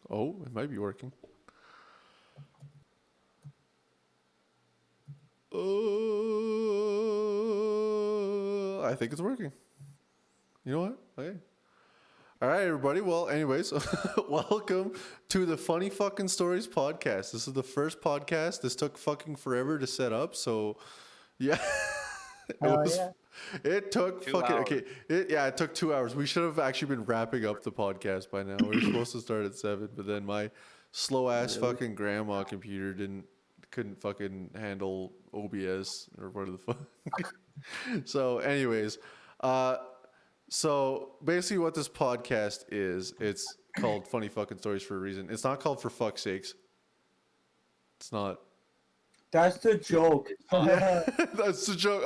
Oh, it might be working. I think it's working. You know what? Okay. All right, everybody. Well, anyways, welcome to the Funny Fucking Stories podcast. This is the first podcast. This took fucking forever to set up. So, yeah, it Oh was. yeah. It took 2 fucking hours. okay. It took 2 hours. We should have actually been wrapping up the podcast by now. We were supposed to start at 7, but then my slow ass fucking grandma computer couldn't fucking handle OBS or whatever the fuck. So, anyways, so basically, what this podcast is, it's called Funny Fucking Stories for a reason. It's not called For Fuck's Sakes. It's not. That's the joke. That's the joke.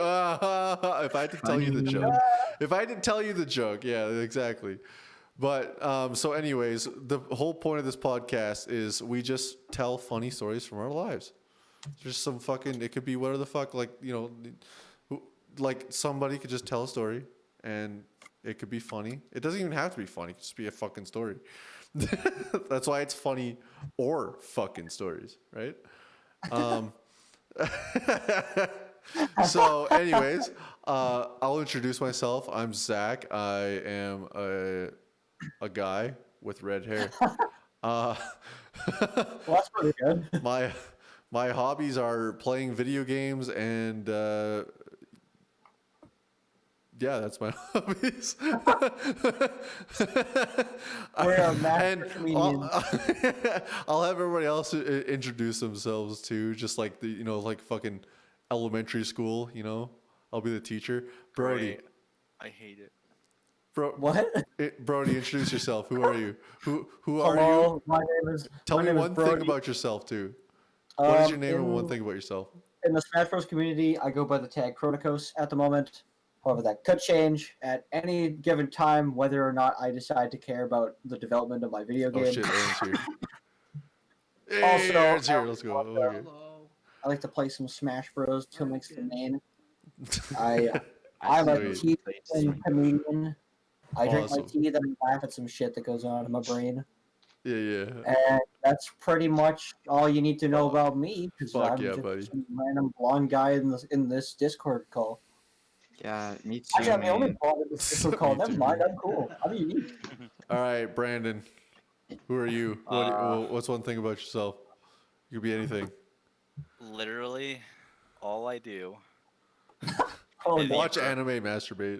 If I had to tell you the joke. If I didn't tell you the joke, yeah, exactly. But so, anyways, the whole point of this podcast is we just tell funny stories from our lives. Just some fucking. It could be whatever the fuck, like like somebody could just tell a story, and it could be funny. It doesn't even have to be funny. It could just be a fucking story. That's why it's funny or fucking stories, right? So, anyways, I'll introduce myself. I'm Zach. I am a guy with red hair. Well, that's pretty good. My hobbies are playing video games and yeah, that's my hobbies. We're a master And comedians. I'll have everybody else introduce themselves too, just like like fucking elementary school. I'll be the teacher. Brody, Great. I hate it. What? Brody, introduce yourself. Who are you? Who are you? Hello, my name is. Tell my me name is one thing Brody. about yourself too. What is your name and one in- thing about yourself? In the Smash Bros. Community, I go by the tag Chronicos at the moment. However, that could change at any given time, whether or not I decide to care about the development of my video game. Oh shit, Aaron's here. Hey, Also, Aaron's here. Let's go. Okay. Hello. I like to play some Smash Bros. To mix the main. I'm a Sweet. tea comedian. I drink my Awesome. tea, then I laugh at some shit that goes on in my brain. Yeah. And that's pretty much all you need to know about me. Because Fuck I'm yeah, just buddy. some random blonde guy in this Discord call. Yeah, me too. Actually, I'm the only blonde in this Discord call. Me Never too. mind, I'm cool. I'm unique. All right, Brandon. Who are you? What's one thing about yourself? You could be anything. Literally, all I do. Oh, Is no. Watch anime, masturbate.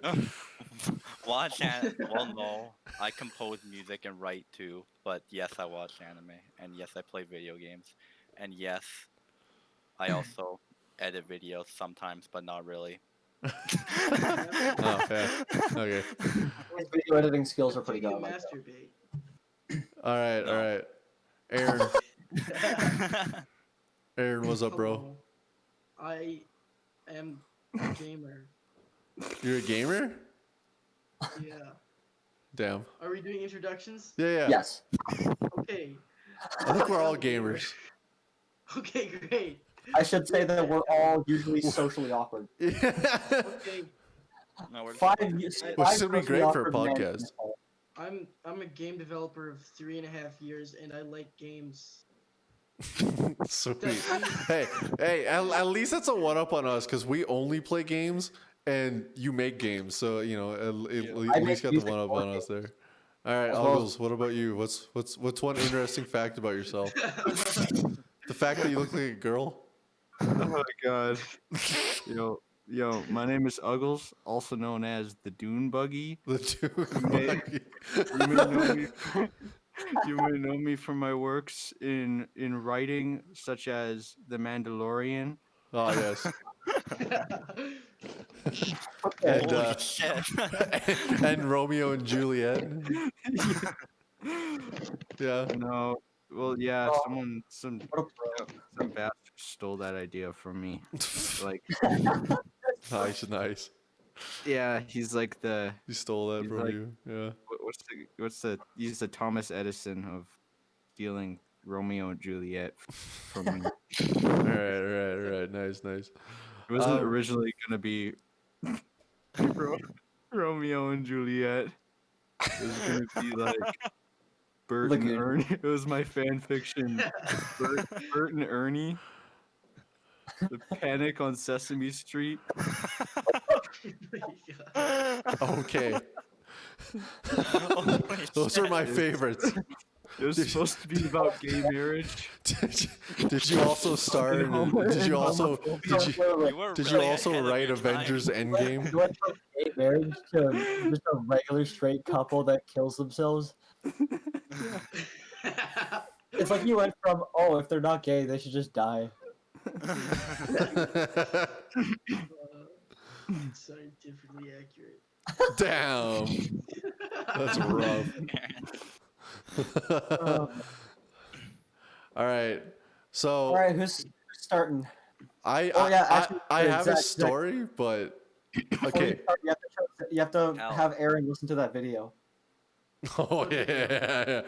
Watch anime. Well, no. I compose music and write too. But yes, I watch anime. And yes, I play video games. And yes, I also edit videos sometimes, but not really. Oh, yeah. Okay. His video editing skills are Do pretty you good. I like that. masturbate? All right. No. All right. Aaron, what's up, bro? Hello. I am a gamer. You're a gamer? Yeah. Damn. Are we doing introductions? Yeah. Yes. Okay. I think we're all gamers. Okay, great. I should say that we're all usually socially awkward. Okay, No, we're 5 years. Which five should be socially great for a awkward men in podcast. this call. I'm a game developer of 3.5 years, and I like games. Sweet. Hey, at least that's a one up on us because we only play games and you make games. So, at I least make got the music one up for on us there. All right, As well as- Uggles, what about you? What's one interesting fact about yourself? The fact that you look like a girl? Oh my god. Yo, my name is Uggles, also known as the Dune Buggy. The two. You may know me from my works in writing, such as The Mandalorian. Oh, yes. Okay. And, Holy shit. and Romeo and Juliet. Yeah. No, well, yeah, Oh. some What a bro. bastard stole that idea from me. Like, Nice. yeah, he's like the You stole that He's from like- you. Yeah. he's the Thomas Edison of stealing Romeo and Juliet from me. All right. Nice. It wasn't Um, originally gonna be Romeo and Juliet. It was gonna be like Bert and Lagoon. Ernie. It was my fan fiction. Bert and Ernie. The Panic on Sesame Street. Okay. Oh my Those are my shit. favorites. It was supposed to be about gay marriage. Did you also star? Did you also? Did you? You were Did you really also ahead of write your time. Avengers Endgame? You went from gay marriage to just a regular straight couple that kills themselves. It's like you went from, oh, if they're not gay, they should just die. Scientifically accurate. Damn, that's rough. All right, so All right, who's starting? I Oh, yeah, actually, I have a Zach, story, but Before okay. you start, you have to Hell. have Aaron listen to that video. Oh yeah.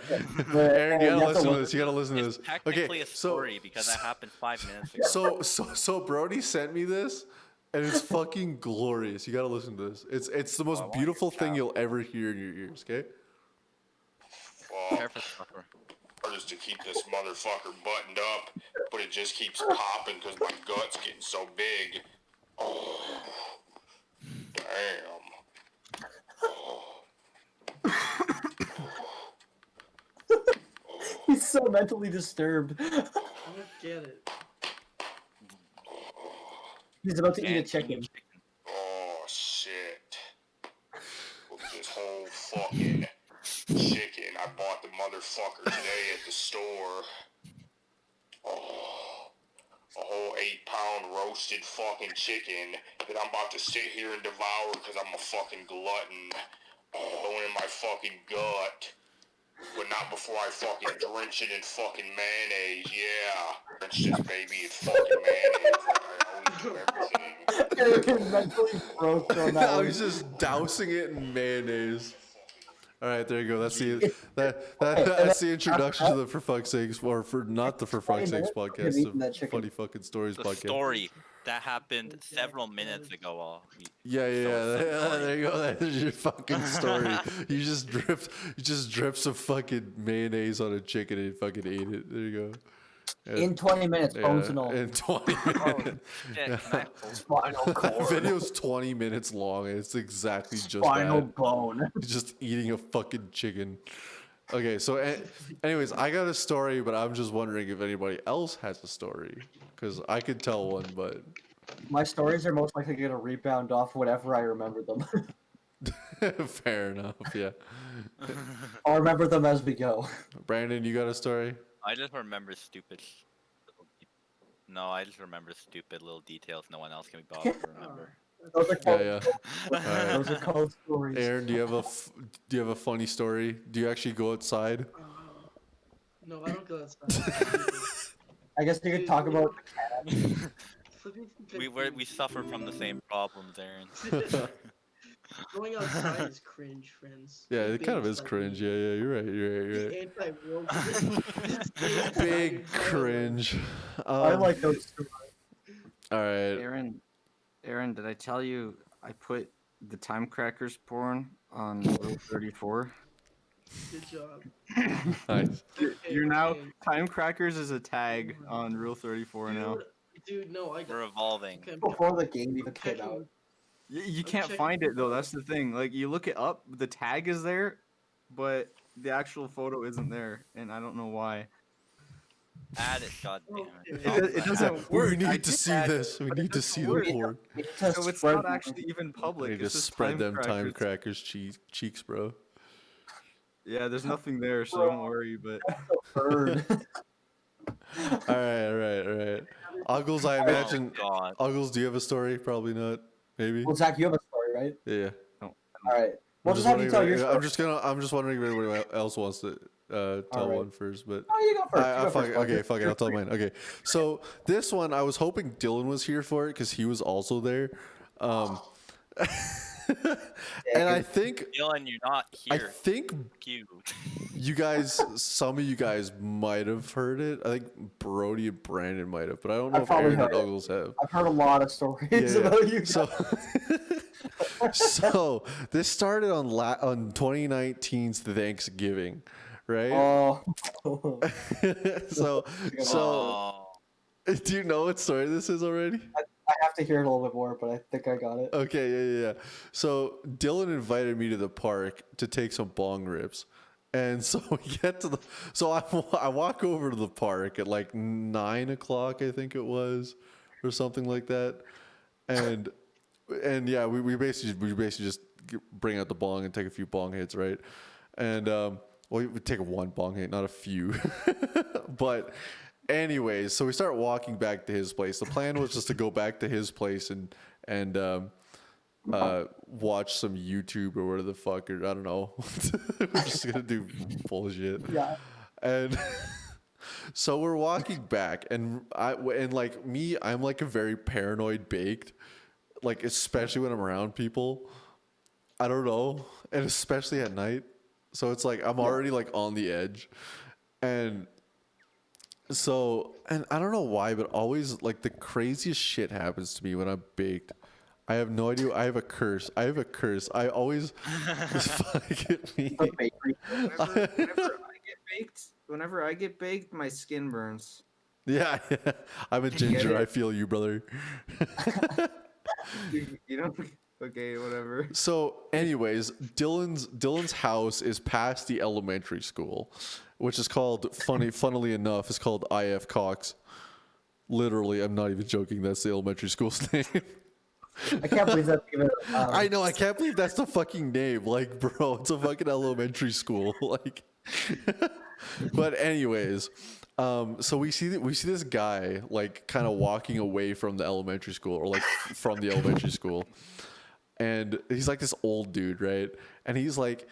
Yeah, Aaron, you you gotta have to listen to look- this. You gotta listen to It's this. technically Okay, a story because that happened 5 minutes ago. so Brody sent me this, and it's fucking glorious. You gotta listen to this. It's the most I want beautiful your thing child. you'll ever hear in your ears. Okay. Careful, sucker. Just to keep this motherfucker buttoned up, but it just keeps popping because my gut's getting so big. Oh, damn. He's so mentally disturbed. I don't get it. He's about to eat a Man, chicken. Oh, shit. Look at this whole fucking chicken. I bought the motherfucker today at the store. Oh, a whole 8-pound roasted fucking chicken that I'm about to sit here and devour because I'm a fucking glutton. Oh, going in my fucking gut. But not before I fucking drench it in fucking mayonnaise, yeah. Drench this baby in fucking mayonnaise. I always do everything. Aaron mentally broke on that Now one. he's just dousing it in mayonnaise. All right, there you go. That's the introduction to the For Fuck's Sakes, or for not the For Fuck's Sakes podcast, eating that the chicken. Funny Fucking Stories The podcast. story that happened several minutes ago. Yeah. So There you go. That's your fucking story. You just dripped some fucking mayonnaise on a chicken and fucking ate it. There you go. In 20 minutes, bones and all. In 20 minutes. Shit, can I hold- Spinal That cord. video's 20 minutes long, and it's exactly just Spinal that. bone. He's just eating a fucking chicken. Okay, so anyways, I got a story, but I'm just wondering if anybody else has a story, because I could tell one, but My stories are most likely going to rebound off whenever I remember them. fair enough. Yeah, I'll remember them as we go. Brandon, you got a story? I just remember stupid. No, I just remember stupid little details no one else can be bothered to remember. Those are called, Yeah. Alright. those are called stories. Aaron, do you have a funny story? Do you actually go outside? No, I don't go outside. I guess you could talk about We suffer from the same problems, Aaron. Going outside is cringe, friends. Yeah, it Being kind of is outside cringe. Yeah, you're right. is anti-woke. Big cringe. I like those stories. All right. Aaron, did I tell you I put the Time Crackers porn on Rule 34? Good job. Nice. You're now Okay. Time Crackers is a tag on Rule 34 now. Dude, no, I got. We're evolving. Okay, Before the game even came out. You I'm can't checking find it though. the- That's the thing. Like you look it up, the tag is there, but the actual photo isn't there, and I don't know why. Add it, goddammit. Okay. It doesn't We work. I need to did see that, this. We but it need to doesn't see the work. porn. We need to So it's spread not the- actually even We public. need It's to just spread them time Crackers. crackers cheeks, bro. Yeah, there's nothing there, so don't worry. But bird. All right. Uggles, I imagine. Oh, God. Uggles, do you have a story? Probably not. Maybe. Well, Zach, you have a story, right? Yeah. All right. We'll I'm just have you tell your wondering- story. I'm just wondering if anybody else wants to tell Alright. one first, but. Oh, you go first. You go Fuck first, it. Okay, Parker. fuck it. I'll tell mine. Okay, so this one I was hoping Dylan was here for it because he was also there, and I think Dylan, you're not I here. think Cute. you guys, some of you guys might have heard it. I think Brody and Brandon might have, but I don't know I've if probably Aaron and heard it. Uggles have. I've heard a lot of stories Yeah. about you. So, so this started on 2019's Thanksgiving, right? Oh. so Oh. do you know what story this is already? I have to hear it a little bit more, but I think I got it. Okay, yeah. So Dylan invited me to the park to take some bong rips. And so we get to I walk over to the park at like 9 o'clock, I think it was, or something like that. And yeah, we basically just bring out the bong and take a few bong hits, right? And well, we take one bong hit, not a few. But anyways, so we start walking back to his place. The plan was just to go back to his place and watch some YouTube or whatever the fuck, or I don't know. We're just gonna do bullshit. Yeah. And so we're walking back, and I'm like a very paranoid baked, like especially when I'm around people. I don't know, and especially at night. So it's like I'm already like on the edge, and I don't know why, but always like the craziest shit happens to me when I'm baked. I have no idea. I have a curse. I always fuck me. The bakery. Whenever I get baked, my skin burns. Yeah. I'm a ginger. I feel you, brother. You know? Okay, whatever. So, anyways, Dylan's house is past the elementary school, which is called funnily enough, is called IF Cox. Literally, I'm not even joking. That's the elementary school's name. I can't believe that's even. I know. I can't believe that's the fucking name. Like, bro, it's a fucking elementary school. Like, but anyways, so we see this guy like kind of walking away from the elementary school, or like from the elementary school, and he's like this old dude, right? And he's like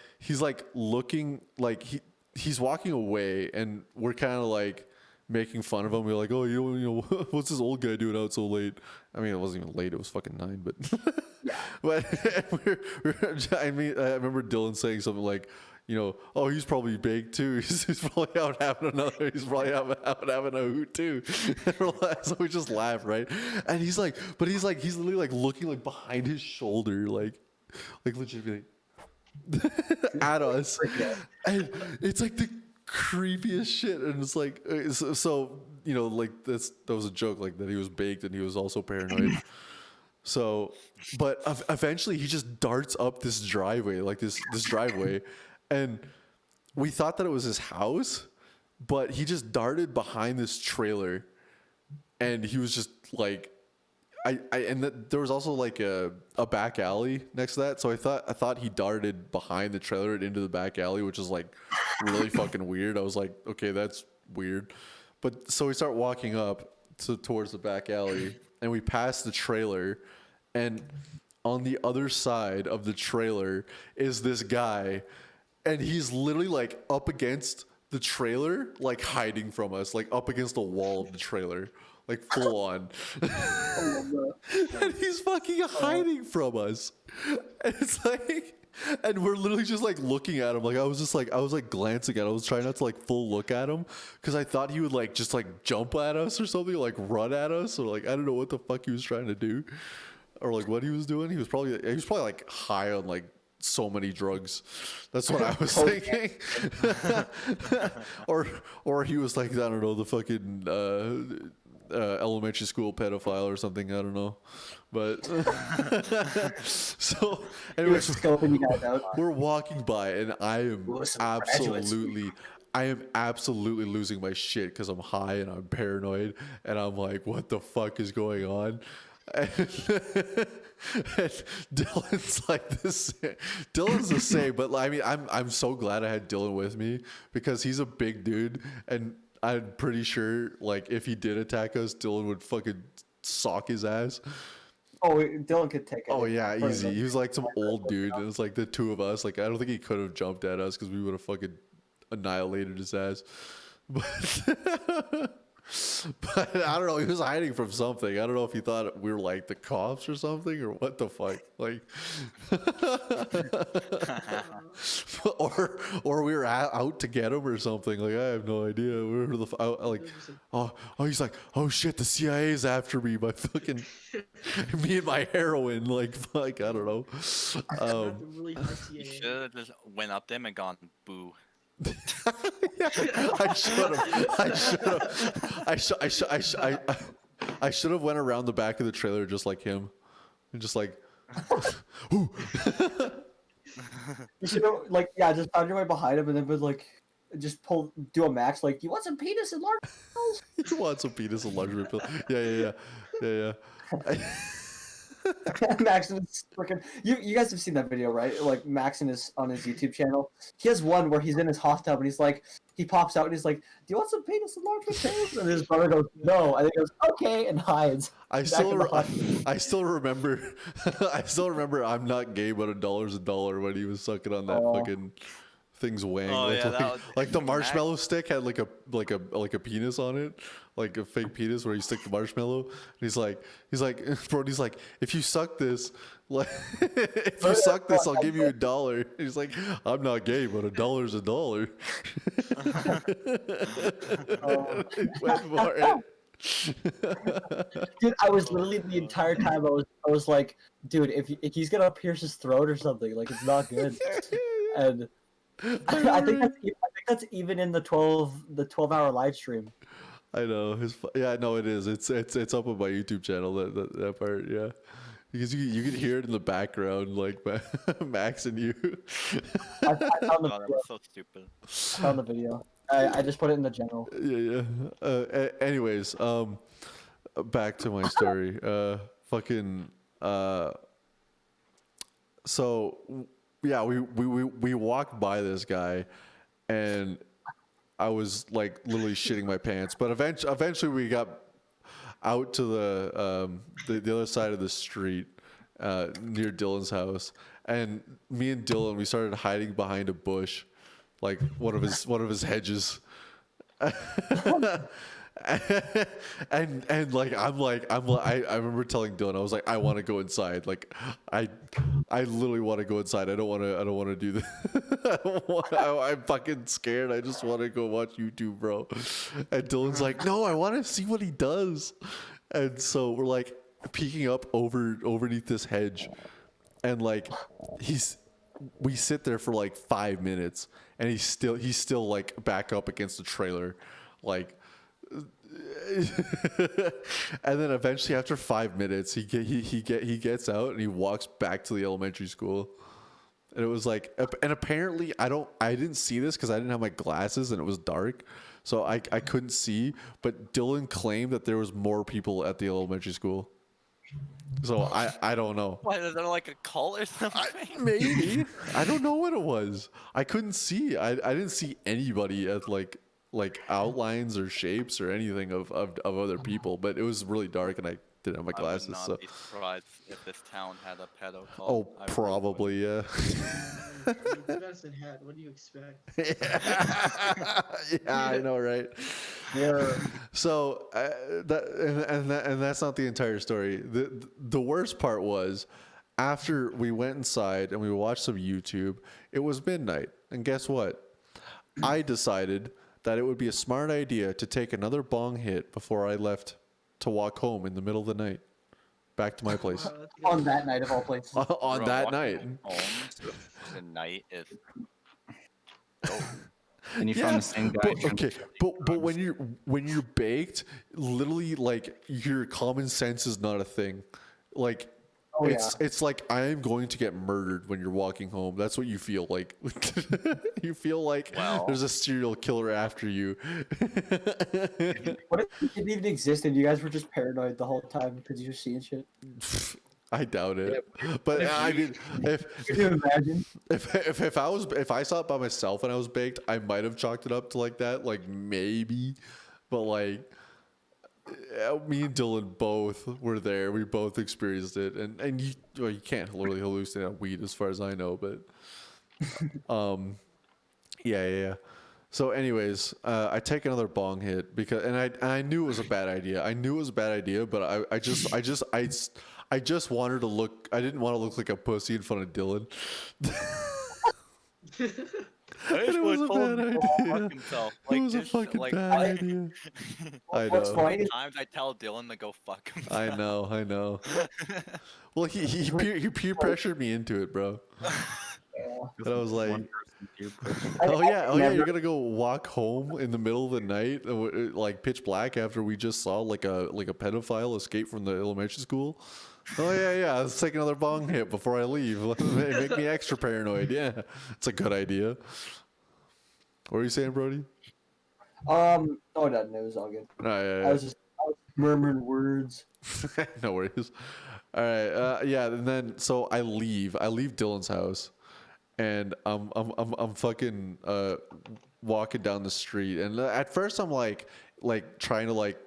looking like he's walking away, and we're kind of like making fun of him. We're like, oh, you know, what's this old guy doing out so late? I mean, it wasn't even late. It was fucking 9, but I remember Dylan saying something like, you know, oh, he's probably baked too. He's probably out having another. He's probably out having a hoot too. So we just laugh, right? And he's literally like looking like behind his shoulder, like legitimately at us, and it's like the creepiest shit. And it's like, so you know, like that was a joke, like that he was baked and he was also paranoid. So, but eventually he just darts up this driveway, like this driveway, and we thought that it was his house, but he just darted behind this trailer, and he was just like, there was also like a back alley next to that, so I thought he darted behind the trailer and into the back alley, which is like really fucking weird. I was like, okay, that's weird. But so we start walking up towards the back alley, and we pass the trailer, and on the other side of the trailer is this guy, and he's literally like up against the trailer, like hiding from us, like up against the wall of the trailer, like full on. And he's fucking hiding from us. And it's like, and we're literally just like looking at him. Like I was glancing at him. I was trying not to like full look at him, because I thought he would like just like jump at us or something, like run at us, or like I don't know what the fuck he was trying to do, or like what he was doing. He was probably like high on like so many drugs. That's what I was thinking. or he was like, I don't know, the fucking elementary school pedophile or something. I don't know. But so anyways, Scoping you guys out. we're walking by, and I am Some graduates. absolutely losing my shit because I'm high and I'm paranoid, and I'm like, what the fuck is going on? And Dylan's like this. Dylan's the same, but I mean, I'm so glad I had Dylan with me, because he's a big dude, and I'm pretty sure like if he did attack us, Dylan would fucking sock his ass. Oh, Dylan could take it. Oh yeah, easy. He was like some old dude, and it was like the two of us. Like I don't think he could have jumped at us, because we would have fucking annihilated his ass. But I don't know. He was hiding from something. I don't know if he thought we were like the cops or something, or what the fuck. Like, or we were out to get him or something. Like I have no idea. We were he's like, oh shit, the CIA's after me. My fucking me and my heroin. Like fuck, I don't know. The really high You CAA. should have just went up to him and gone boo. I should have. I should have went around the back of the trailer just like him, and just like, You should have, like, yeah, just found your way behind him and then would, like, just do a max, like, you want some penis and large pills? you want some penis and large pill? Yeah. Max is freaking. You guys have seen that video, right? Like Max on his YouTube channel. He has one where he's in his hot tub and he's like, he pops out and he's like, "Do you want some penis and large pills?" And his brother goes, "No," and he goes, "Okay," and hides. I still remember. I still remember. I'm not gay, but $1 when he was sucking on that fucking thing's wang. Oh, Like, yeah, that was- like the marshmallow stick had like a penis on it, like a fake penis where you stick the marshmallow. And he's like, Brody's like, if you suck this, like, if you suck this, I'll give you $1. He's like, I'm not gay, but $1's $1. Went for it. Dude, I was literally the entire time I was like, dude, if he's gonna pierce his throat or something, like it's not good. And I think that's even in the 12-hour live stream. I know no, it is. It's up on my YouTube channel. That part, yeah. Because you can hear it in the background, like Max and you. I found the Oh, that video. was so stupid. I found the video. I just put it in the general. Yeah. Anyways, back to my story. So yeah, we walked by this guy, and I was like literally shitting my pants. But eventually we got out to the other side of the street near Dylan's house, and me and Dylan, we started hiding behind a bush, like one of his hedges. and like I remember telling Dylan, I was like, I want to go inside. Like I literally want to go inside. I don't want to do this. I'm fucking scared. I just want to go watch YouTube, bro. And Dylan's like, no, I want to see what he does. And so we're like peeking up underneath this hedge, and like we sit there for like 5 minutes, and he's still like back up against the trailer, like. And then eventually, after 5 minutes, he gets out and he walks back to the elementary school. And it was like, and apparently I didn't see this because I didn't have my glasses and it was dark, so I couldn't see. But Dylan claimed that there was more people at the elementary school. So I don't know. What, is there like a cult or something? Maybe. I don't know what it was. I couldn't see. I didn't see anybody at like outlines or shapes or anything of other people, but it was really dark and I didn't have my glasses. I would not be surprised if this town had a pedo cult. Oh, I really probably, yeah. Medicine hat. What do you expect? Yeah, I know, right? Yeah. So and that's not the entire story. The worst part was after we went inside and we watched some YouTube. It was midnight, and guess what? I decided that it would be a smart idea to take another bong hit before I left to walk home in the middle of the night, back to my place. Wow, that's good. On that night of all places. On Bro, that walking night. home, the night is. And you Yeah, found the same guy. but, okay, but when you're baked, literally, like, your common sense is not a thing. Like, Oh, it's like I am going to get murdered when you're walking home. That's what you feel like. You feel like Well. there's a serial killer after you. What if it didn't even exist and you guys were just paranoid the whole time because you were seeing shit? I doubt it. But I mean, Could you imagine? if I saw it by myself and I was baked, I might have chalked it up to like that, like maybe. But like, me and Dylan both were there. We both experienced it, and you can't literally hallucinate on weed, as far as I know. But yeah. So, anyways, I take another bong hit because, and I knew it was a bad idea. I knew it was a bad idea, but I just wanted to look. I didn't want to look like a pussy in front of Dylan. It was a bad idea. It was a fucking bad idea. I What's know. funny is Times I tell Dylan to go fuck himself. I know. Well, he peer pressured me into it, bro. And I was like, One person peer pressure. oh yeah, never- you're gonna go walk home in the middle of the night, like pitch black, after we just saw like a pedophile escape from the elementary school. Oh yeah, let's take another bong hit before I leave. Make me extra paranoid. Yeah, it's a good idea. What were you saying, Brody? Oh, no, it was all good. Oh, I was murmuring words. no worries. All right. Yeah. And then so I leave Dylan's house, and I'm fucking walking down the street, and at first I'm like trying to like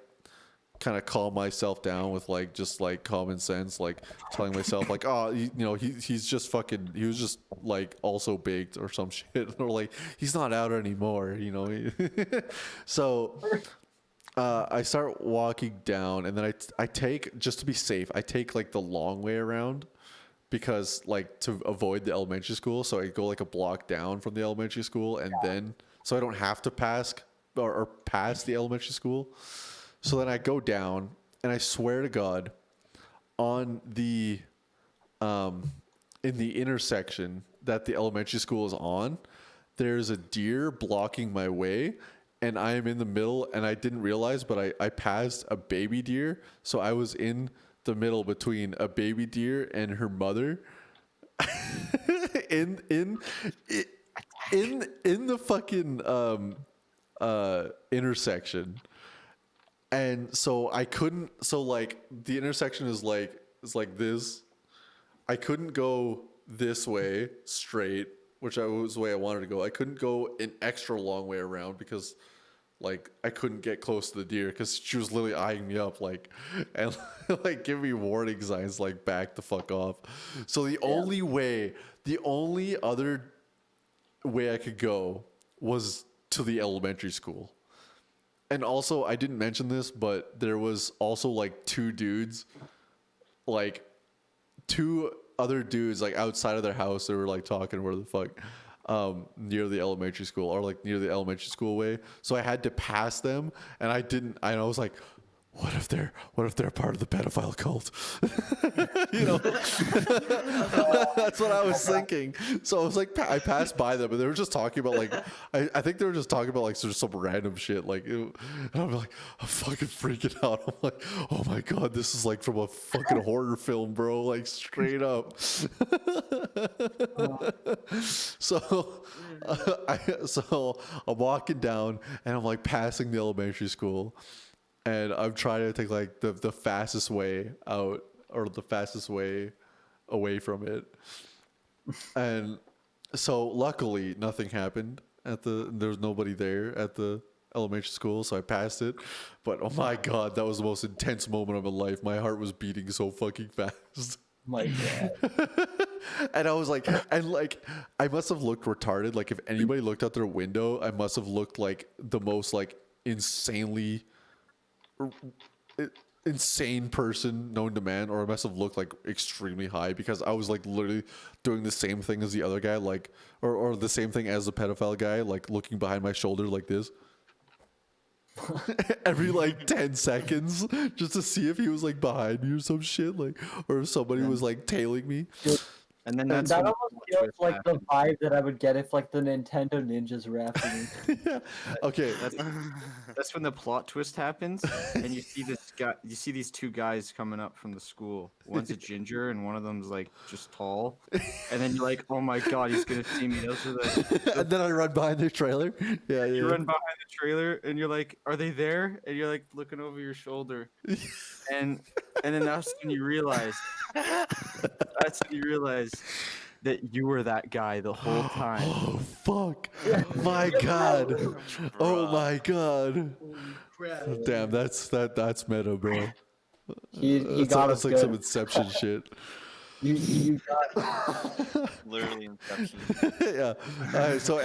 kind of calm myself down with like just like common sense, like telling myself like, oh, he's just fucking, he was just like also baked or some shit, or like he's not out anymore, So I start walking down, and then I take, just to be safe, I take like the long way around, because like to avoid the elementary school. So I go like a block down from the elementary school, and then so I don't have to pass or pass the elementary school. So then I go down, and I swear to God, on the in the intersection that the elementary school is on, there's a deer blocking my way, and I am in the middle, and I didn't realize, but I passed a baby deer, so I was in the middle between a baby deer and her mother. in the fucking intersection. And so I couldn't, so like the intersection is like this. I couldn't go this way straight, which was the way I wanted to go. I couldn't go an extra long way around, because like I couldn't get close to the deer, because she was literally eyeing me up like, and like giving me warning signs like back the fuck off. So the only other way I could go was to the elementary school. And also, I didn't mention this, but there was also like two other dudes like outside of their house. They were like talking where the fuck near the elementary school, or like near the elementary school way. So I had to pass them, and I didn't. I was like, what if they're part of the pedophile cult? That's what I was thinking. So I was like, I passed by them, and they were just talking about like, I think they were just talking about like some random shit. Like, and I'm like, I'm fucking freaking out. I'm like, oh my God, this is like from a fucking horror film, bro. Like straight up. So I'm walking down, and I'm like passing the elementary school. And I'm trying to take like the fastest way out, or the fastest way away from it. And so luckily nothing happened there's nobody there at the elementary school. So I passed it. But oh my God, that was the most intense moment of my life. My heart was beating so fucking fast. My God. And I was like, I must have looked retarded. Like if anybody looked out their window, I must have looked like the most like insane person known to man, or I must have looked like extremely high, because I was like literally doing the same thing as the other guy, like or the same thing as the pedophile guy, like looking behind my shoulder like this every like 10 seconds, just to see if he was like behind me or some shit, like, or if somebody was like tailing me. And then that's That when almost the feels twist like the happened. vibe that I would get if like the Nintendo ninjas were after me. Yeah. Okay. That's when the plot twist happens, and you see this guy. You see these two guys coming up from the school. One's a ginger, and one of them's like just tall. And then you're like, "Oh my God, he's gonna see me." Those are the. And then I run behind the trailer. Yeah, You yeah. run behind the trailer, and you're like, "Are they there?" And you're like looking over your shoulder, and then that's when you realize. That's when you realize that you were that guy the whole time. Oh fuck! My God! Oh my God! Crap. Damn, that's meta, bro. He That got us sounds like some good. Inception shit. You got Literally Inception. Yeah. All right, so,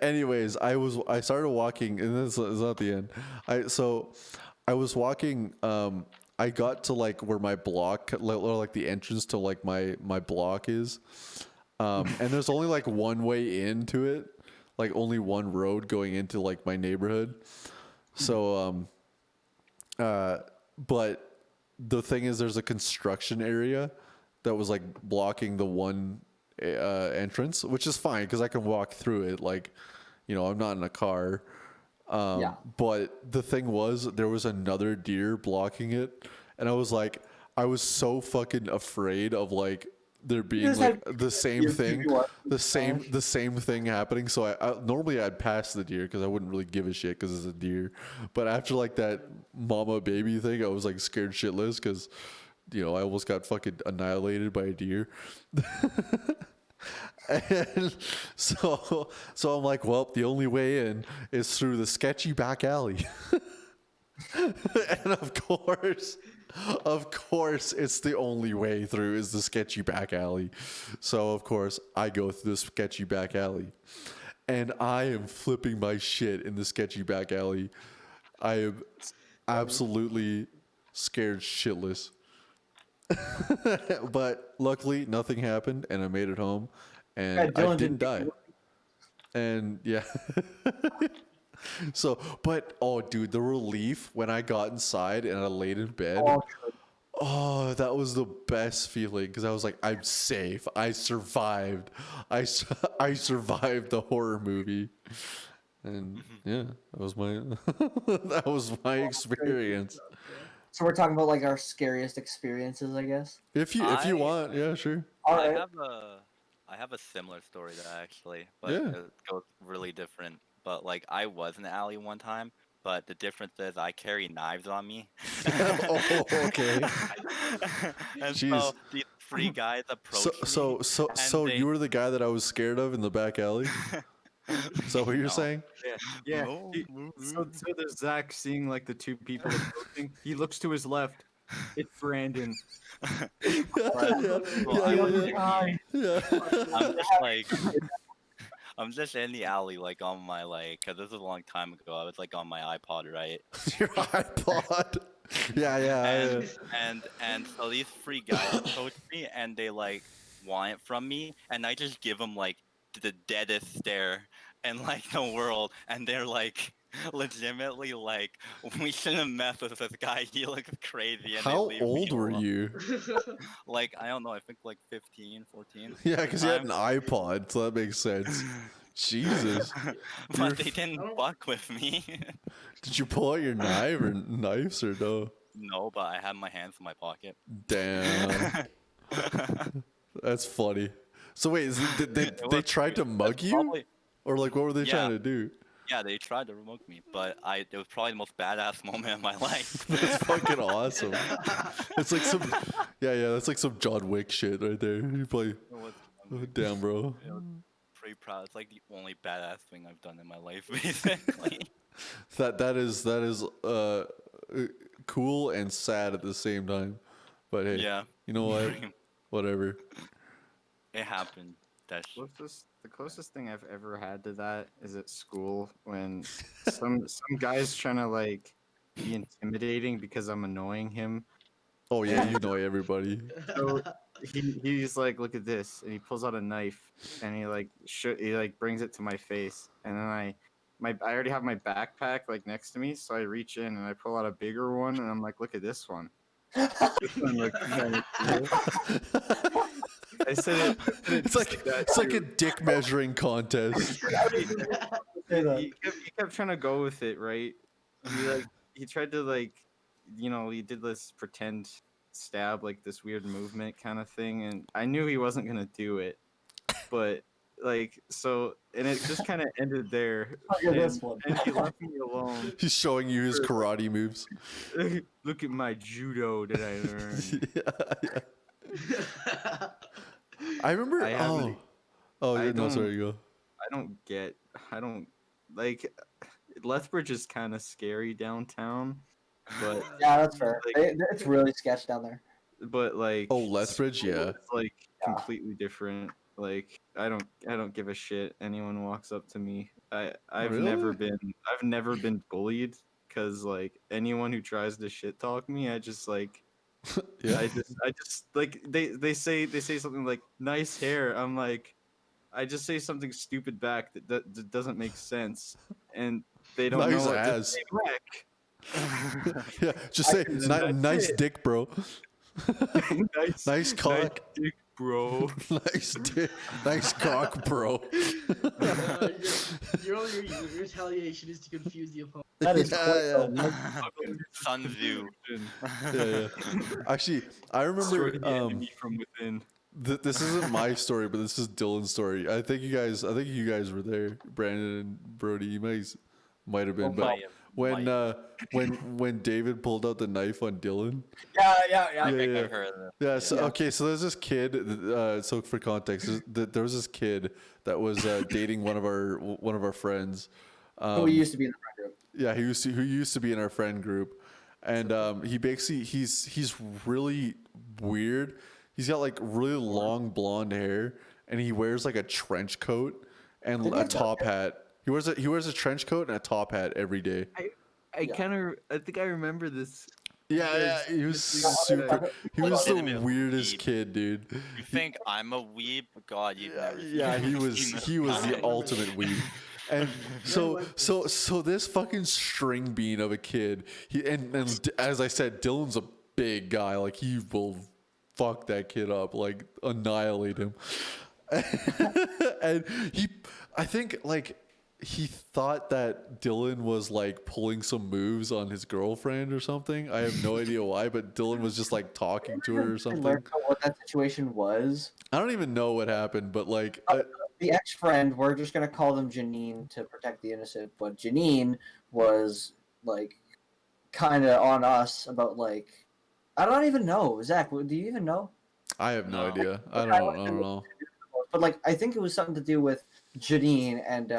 anyways, I started walking, and this is not the end. I was walking. I got to like where my block, like the entrance to like my block is, and there's only like one way into it, like only one road going into like my neighborhood. So, but the thing is, there's a construction area that was like blocking the one entrance, which is fine because I can walk through it. Like, I'm not in a car. Yeah. But the thing was, there was another deer blocking it, and I was so fucking afraid of like there being just like had the same deer thing, keep you up. the same thing happening. So I normally I'd pass the deer because I wouldn't really give a shit because it's a deer. But after like that mama baby thing, I was like scared shitless because I almost got fucking annihilated by a deer. And so I'm like, well, the only way in is through the sketchy back alley. And of course, it's the only way through is the sketchy back alley. So of course, I go through the sketchy back alley, and I am flipping my shit in the sketchy back alley. I am absolutely scared shitless. But luckily, nothing happened, and I made it home, and I Dylan didn't die. And yeah. So, but oh, dude, the relief when I got inside and I laid in bed. Oh, that was the best feeling because I was like, I'm safe. I survived. I survived the horror movie, and yeah, that was my that was my experience. So we're talking about like our scariest experiences, I guess. If you I- want, yeah, sure. All I right. have a similar story to that actually, but Yeah. it goes really different. But like I was in the alley one time, but the difference is I carry knives on me. Oh, okay. And Jeez. so these three guys approached So they- you were the guy that I was scared of in the back alley. Is that what you're No. saying? Yeah. No. So there's Zach seeing like the two people approaching. He looks to his left. It's Brandon. Yeah, Well, I yeah, was yeah, thinking, yeah. I'm just like, I'm just in the alley, like on my cause this was a long time ago. I was like on my iPod, right? Your iPod. Yeah. And so these three guys approach me, and they like want it from me, and I just give them like the deadest stare in like the world, and they're like legitimately like, we shouldn't mess with this guy. He looks crazy. And How they leave me old were alone. you? Like I don't know. I think like 15, 14. Yeah, at the because you had an time. iPod, so that makes sense. Jesus. You're- But they didn't fuck with me. Did you pull out your knife or knives or no? No, but I had my hands in my pocket. Damn. That's funny. So wait, they It they was- tried to mug that's you? probably- Or like what were they Yeah. trying to do? Yeah, they tried to remote me, but it was probably the most badass moment of my life. That's fucking awesome. It's like some that's like some John Wick shit right there. You play It was damn bro. pretty proud. It's like the only badass thing I've done in my life, basically. That is cool and sad at the same time. But hey, Yeah, you know what? Whatever. it happened. That's The closest thing I've ever had to that is at school when some guy's trying to like be intimidating because I'm annoying him. Oh yeah, you know everybody. So he's like, look at this, and he pulls out a knife and he like brings it to my face, and then I already have my backpack like next to me, so I reach in and I pull out a bigger one, and I'm like, look at this one. This one looks kinda cool. I said it. It's like a dick measuring contest. He kept trying to go with it, right? He tried to he did this pretend stab, like this weird movement kind of thing, and I knew he wasn't gonna do it, but and it just kind of ended there. Look at this one. And he left me alone. He's showing you his karate moves. Look at my judo that I learned. Yeah. I remember. I haven't- I No, don't- sorry, you go. I don't like. Lethbridge is kind of scary downtown, but Yeah, that's fair. Like- It's really sketch down there. like Oh, Lethbridge, yeah. it's like Yeah. completely different. Like I don't give a shit. Anyone walks up to me. I've never Really? been bullied because like anyone who tries to shit talk me, I just like Yeah. I just like they say something like nice hair. I'm like I just say something stupid back that doesn't make sense, and they don't Nice know what to ass. say back. Yeah. Just say That's nice it. dick, bro. nice Nice cock. dick, bro. Nice cock, bro. Your only your retaliation is to confuse the opponent. That is Yeah, quite yeah. Sun Tzu. Yeah. Actually, I Destroy remember. the enemy from within. This isn't my story, but this is Dylan's story. I think you guys were there, Brandon and Brody. You might have been, but when David pulled out the knife on Dylan. Yeah. I think yeah. I've heard of it. Yeah. So okay, so there's this kid. So for context, there was this kid that was dating one of our friends. Who used to be in the friend group. Yeah, who used to be in our friend group, and he basically he's really weird. He's got like really long blonde hair, and he wears like a trench coat and a top hat. He wears a trench coat and a top hat every day. I think I remember this. Yeah, he was super. He was the weirdest kid, dude. You think I'm a weeb? God, you've never seen Yeah, he me. was the ultimate weeb. And so this fucking string bean of a kid. And as I said, Dylan's a big guy. Like he will fuck that kid up, like annihilate him. And I think like he thought that Dylan was like pulling some moves on his girlfriend or something. I have no idea why, but Dylan was just like talking to her or something. What that situation was. I don't even know what happened, but like The ex-friend, we're just gonna call them Janine to protect the innocent, but Janine was like kind of on us about like I don't even know. Zach, do you even know? I have no idea. I don't know. But like I think it was something to do with Janine and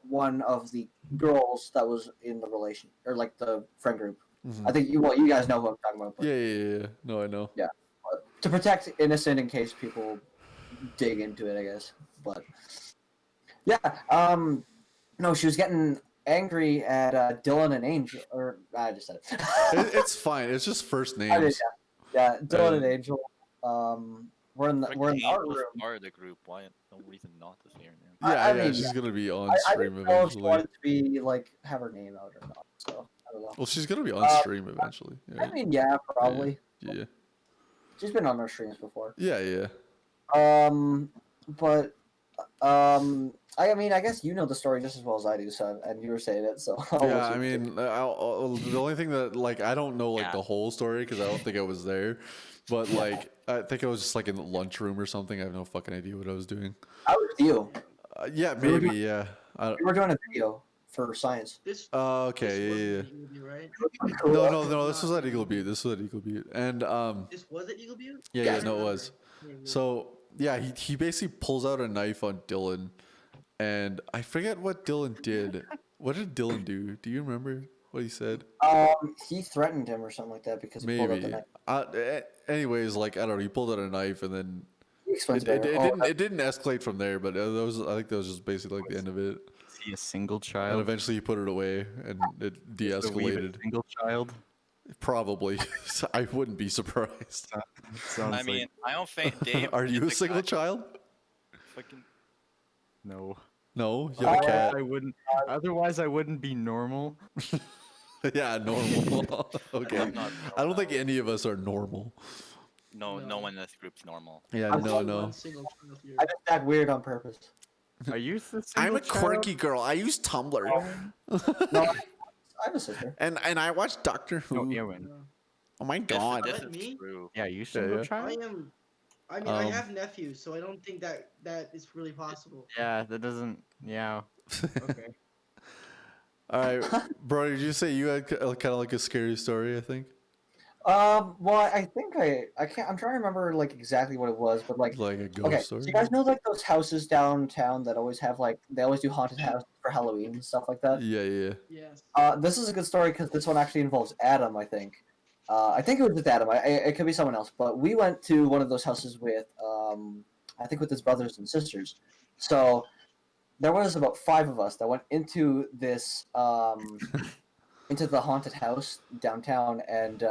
one of the girls that was in the relation or like the friend group. Mhm. I think you guys know who I'm talking about. But, Yeah. No, I know. but to protect innocent in case people dig into it, I guess. But yeah, no, she was getting angry at Dylan and Angel, or I just said it. It's fine. It's just first I did, names. yeah, Dylan and Angel. We're in the Like we're in the our Angel was room. part of the group. Why? No reason not to say her name. Yeah, I mean, she's gonna be on I stream didn't know if she eventually. wanted to be like have her name out or not. So I don't know. Well, she's gonna be on stream eventually. I Yeah. mean, yeah, probably. Yeah. She's been on our streams before. Yeah. But I mean, I guess you know the story just as well as I do, so and you were saying it, so I'll Yeah, let I you- mean, the only thing that like I don't know like the whole story because I don't think I was there, but like I think I was just like in the lunchroom or something. I have no fucking idea what I was doing. I was with you. Yeah, maybe. Yeah. We were doing a video for science. This. Okay. this Yeah. wasn't Eagle Butte, right? No. This was at Eagle Butte. And This was at Eagle Butte. yeah, no, it was. Yeah. So yeah, he basically pulls out a knife on Dylan, and I forget what Dylan did. What did Dylan do? Do you remember what he said? He threatened him or something like that because he pulled out the Maybe. knife. Anyways, like I don't know, he pulled out a knife, and then He explains it better. didn't escalate from there. But I think that was just basically like the end of it. Is he a single And child? eventually he put it away, and it Is the weeb de-escalated. a single child? Probably. I wouldn't be surprised. Sounds I mean, I don't think Dave. Are you a is the single guy- child? Fucking, no. No, you have a cat. I wouldn't. Otherwise, I wouldn't be normal. Yeah, normal. Okay. I'm not I don't think any of us are normal. no No. one in this group's normal. Yeah, I'm no. Single child here. I just act weird on purpose. Are you the single I'm a child? quirky girl. I use Tumblr. No, I have a sister. And I watch Doctor Who. No, Ewan. Oh my This- god. This, What, is me? true. Yeah, you single yeah. I child? am. I mean, I Um, have nephews, so I don't think that is really possible. Yeah, that doesn't. Yeah. Okay. All right, bro. Did you say you had kind of like a scary story? I think Well, I think I can't. I'm trying to remember like exactly what it was, but like like a ghost okay. story. So you guys know like those houses downtown that always have like they always do haunted house for Halloween and stuff like that. Yeah. Yes. This is a good story because this one actually involves Adam. I think. I think it was with Adam. It could be someone else, but we went to one of those houses with I think with his brothers and sisters. So there was about 5 of us that went into this into the haunted house downtown, and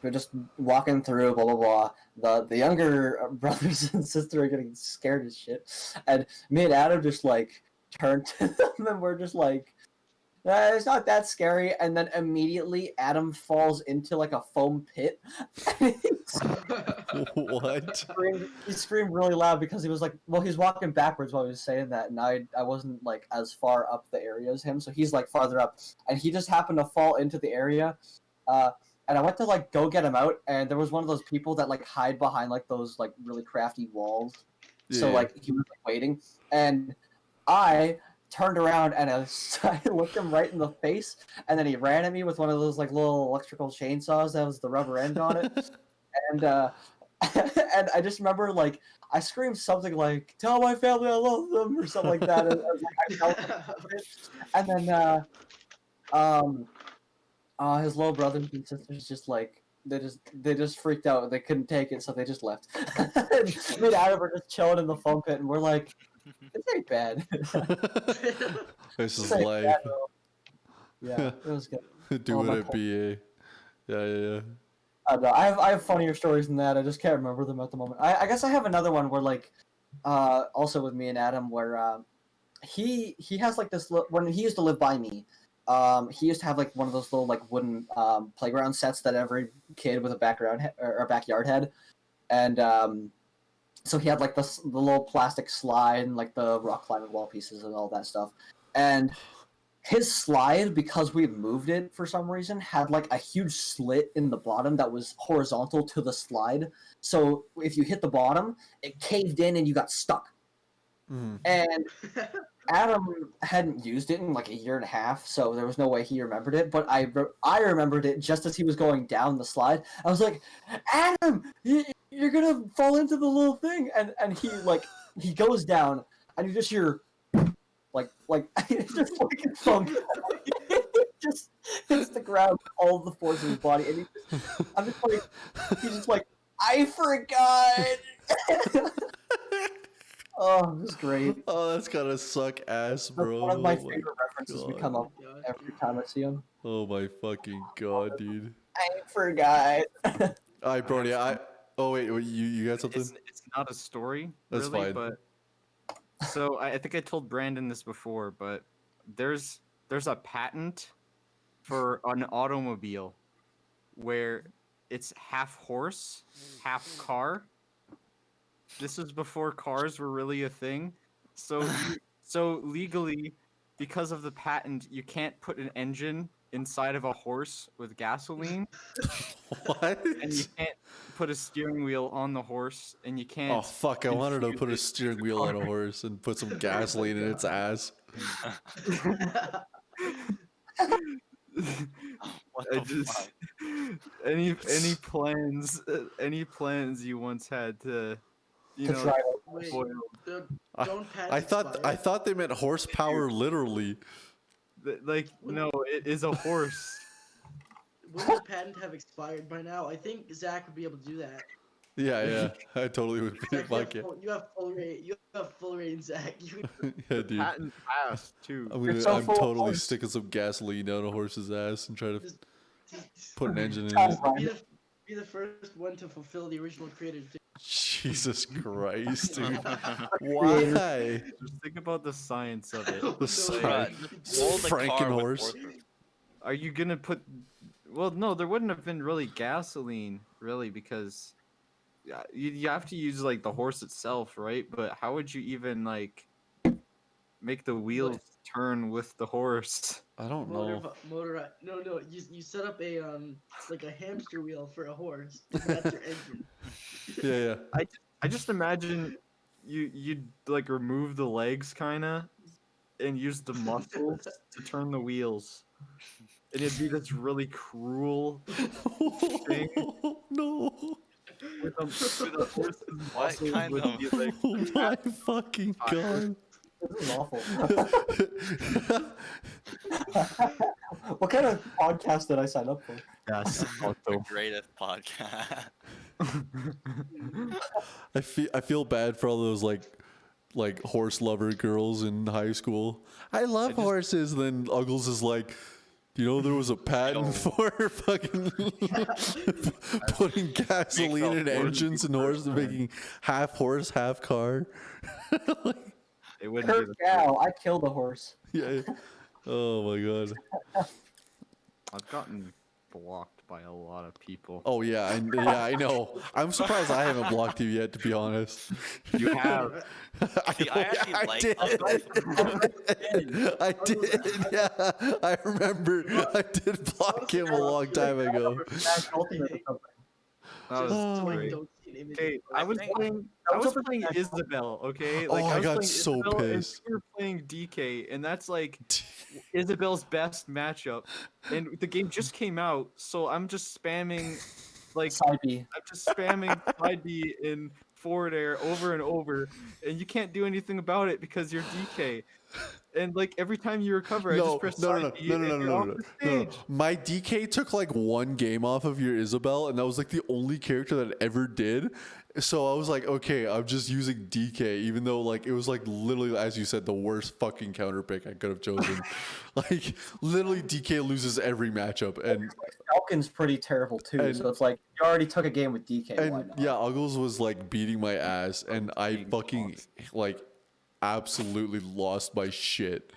we're just walking through, blah blah blah. The younger brothers and sister are getting scared as shit, and me and Adam just like turned to them, and we're just like It's not that scary. And then immediately Adam falls into like a foam pit. What? He screamed really loud because he was like, well, he's walking backwards while he was saying that, and I wasn't like as far up the area as him, so he's like farther up, and he just happened to fall into the area. And I went to like go get him out, and there was one of those people that like hide behind like those like really crafty walls. So Yeah. like he was like, waiting, and I turned around and I looked him right in the face, and then he ran at me with one of those like little electrical chainsaws that was the rubber end on it, and and I just remember like I screamed something like "Tell my family I love them" or something like that, and, I was like, and then his little brothers and sisters just like they just freaked out. They couldn't take it, so they just left. And me and Adam were just chilling in the foam pit, and we're like, "This ain't bad." This is This ain't life. bad, though. Yeah, it was good. Doing my it, BA. Yeah. I don't know. I have funnier stories than that. I just can't remember them at the moment. I guess I have another one where like, also with me and Adam, where he has like this when he used to live by me. He used to have like one of those little like wooden playground sets that every kid with a backyard had, and so he had like the little plastic slide and like the rock climbing wall pieces and all that stuff, and his slide, because we moved it for some reason, had like a huge slit in the bottom that was horizontal to the slide. So if you hit the bottom, it caved in and you got stuck. Mm. And Adam hadn't used it in like a year and a half, so there was no way he remembered it. But I remembered it just as he was going down the slide. I was like, Adam, you're gonna fall into the little thing, and he goes down, and you just hear like it's just like a thunk. It just hits the ground with all the force of his body, and he's just like, I forgot. Oh, it was great. Oh, that's gotta suck ass, That's bro. one of my Oh favorite references we God. come up with every time I see him. Oh my fucking god, dude. I forgot. Alright, Brody, oh wait, you got something? It's not a story, That's really, fine. but so I think I told Brandon this before, but there's a patent for an automobile where it's half horse, half car. This is before cars were really a thing. So legally, because of the patent, you can't put an engine inside of a horse with gasoline, What? and you can't put a steering wheel on the horse, and you can't. Oh fuck, I wanted to infuse put a it steering with wheel on a car. horse and put some gasoline in its ass. What I the just fuck? any plans you once had to, you To know, try it. Wait, spoil. don't patents I thought expire? they meant horsepower literally. Like, no, it is a horse. Wouldn't the patent have expired by now? I think Zach would be able to do that. Yeah, I totally would be Zach, fuck it. you have full rate. You have full rate, Zach. Yeah, dude. Patent passed too. I'm so full of totally horse. sticking some gasoline down a horse's ass and try to Just- just put an engine in Sounds it. fine. be the first one to fulfill the original creator's dream. Jesus Christ, dude. Why? Just think about the science of it. The No, side. Roll the car with Frankenhorse. horses. Are you gonna put? Well, no, there wouldn't have been really gasoline, really, because you have to use like the horse itself, right? But how would you even like make the wheels turn with the horse? I don't know. No. You set up a like a hamster wheel for a horse. That's your engine. Yeah. I just imagine you'd like remove the legs, kinda, and use the muscles to turn the wheels. And it'd be this really cruel thing. No. With a horse's What muscles kind would of- be, like, Oh my fucking god. This is awful. What kind of podcast did I sign up for? Yes, The greatest podcast. I feel bad for all those like horse lover girls in high school. I love horses. Then Uggles is like, you know, there was a patent for fucking putting gasoline in horse engines and horses, making half horse, half car. It wouldn't be Kurt Cow, I killed a horse. Yeah. Oh my god. I've gotten blocked by a lot of people. Oh yeah, I know. I'm surprised I haven't blocked you yet, to be honest. You have. See, I actually like did. I did. Yeah, I remember. I did block him a long time ago. Smash Ultimate or something. That was Just so I great. don't see an image. Okay, I was think- playing. That I was was over playing Smash Isabel. Okay, Oh, I was got playing so Isabel, and pissed. you were playing DK, and that's like Isabel's best matchup. And the game just came out, so I'm just spamming, like Side B. I'm just spamming side B in forward air over and over, and you can't do anything about it because you're DK. And like every time you recover, I just press side B and you're off the stage. My DK took like one game off of your Isabel, and that was like the only character that it ever did. So I was like, okay, I'm just using DK, even though like it was like literally, as you said, the worst fucking counter pick I could have chosen. Like literally, DK loses every matchup, and Falcon's pretty terrible too. And- So it's like you already took a game with DK. why and not? yeah, Uggles was like beating my ass, and I fucking like absolutely lost my shit.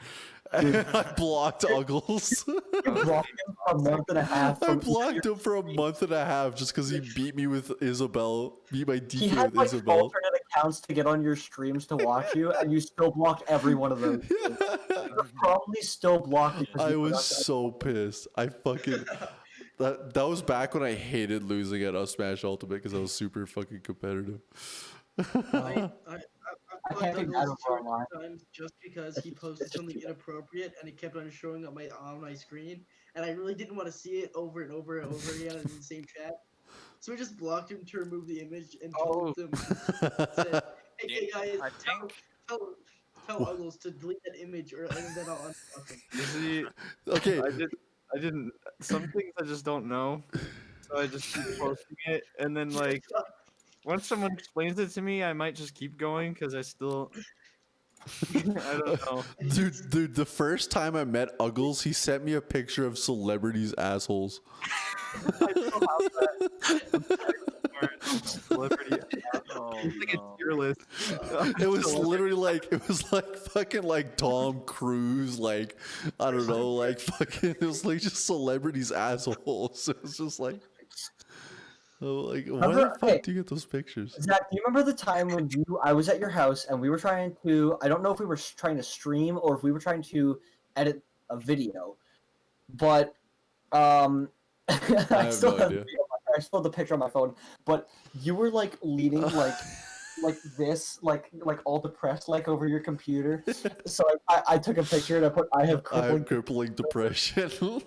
And I blocked Uggles. You blocked him for a month and a half. I from- blocked him for a month and a half just because he beat me with Isabel, beat my He DK had with like Isabel. alternate accounts to get on your streams to watch you, and you still blocked every one of those. You're probably still blocked because I you was forgot to- so pissed. I fucking that was back when I hated losing at Us Smash Ultimate because I was super fucking competitive. I I've can't blocked think Douglas I don't 2 online. times just because he posted It's just something too- inappropriate and it kept on showing up on my screen, and I really didn't want to see it over and over and over again in the same chat. So I just blocked him to remove the image and told him, said, "Hey guys, I think tell Uggles to delete that image, or and then I'll unblock him." You see, Okay, I didn't. Some things I just don't know, so I just keep posting it, and then like once someone explains it to me, I might just keep going because I still. I don't know. dude, the first time I met Uggles, he sent me a picture of celebrities' assholes. I still have that. Celebrity. Oh, It's like no. a tier list. It was literally like fucking like Tom Cruise, like I don't know, like fucking it was like just celebrities' assholes. It was just like, oh, like why the Remember- fuck okay. do you get those pictures? Zach, do you remember the time when I was at your house and we were trying to? I don't know if we were trying to stream or if we were trying to edit a video, but I have still no have idea. the video on- I still have the picture on my phone. But you were like leaning like this, like all depressed, like over your computer. So I took a picture and I put I have I have crippling. crippling depression.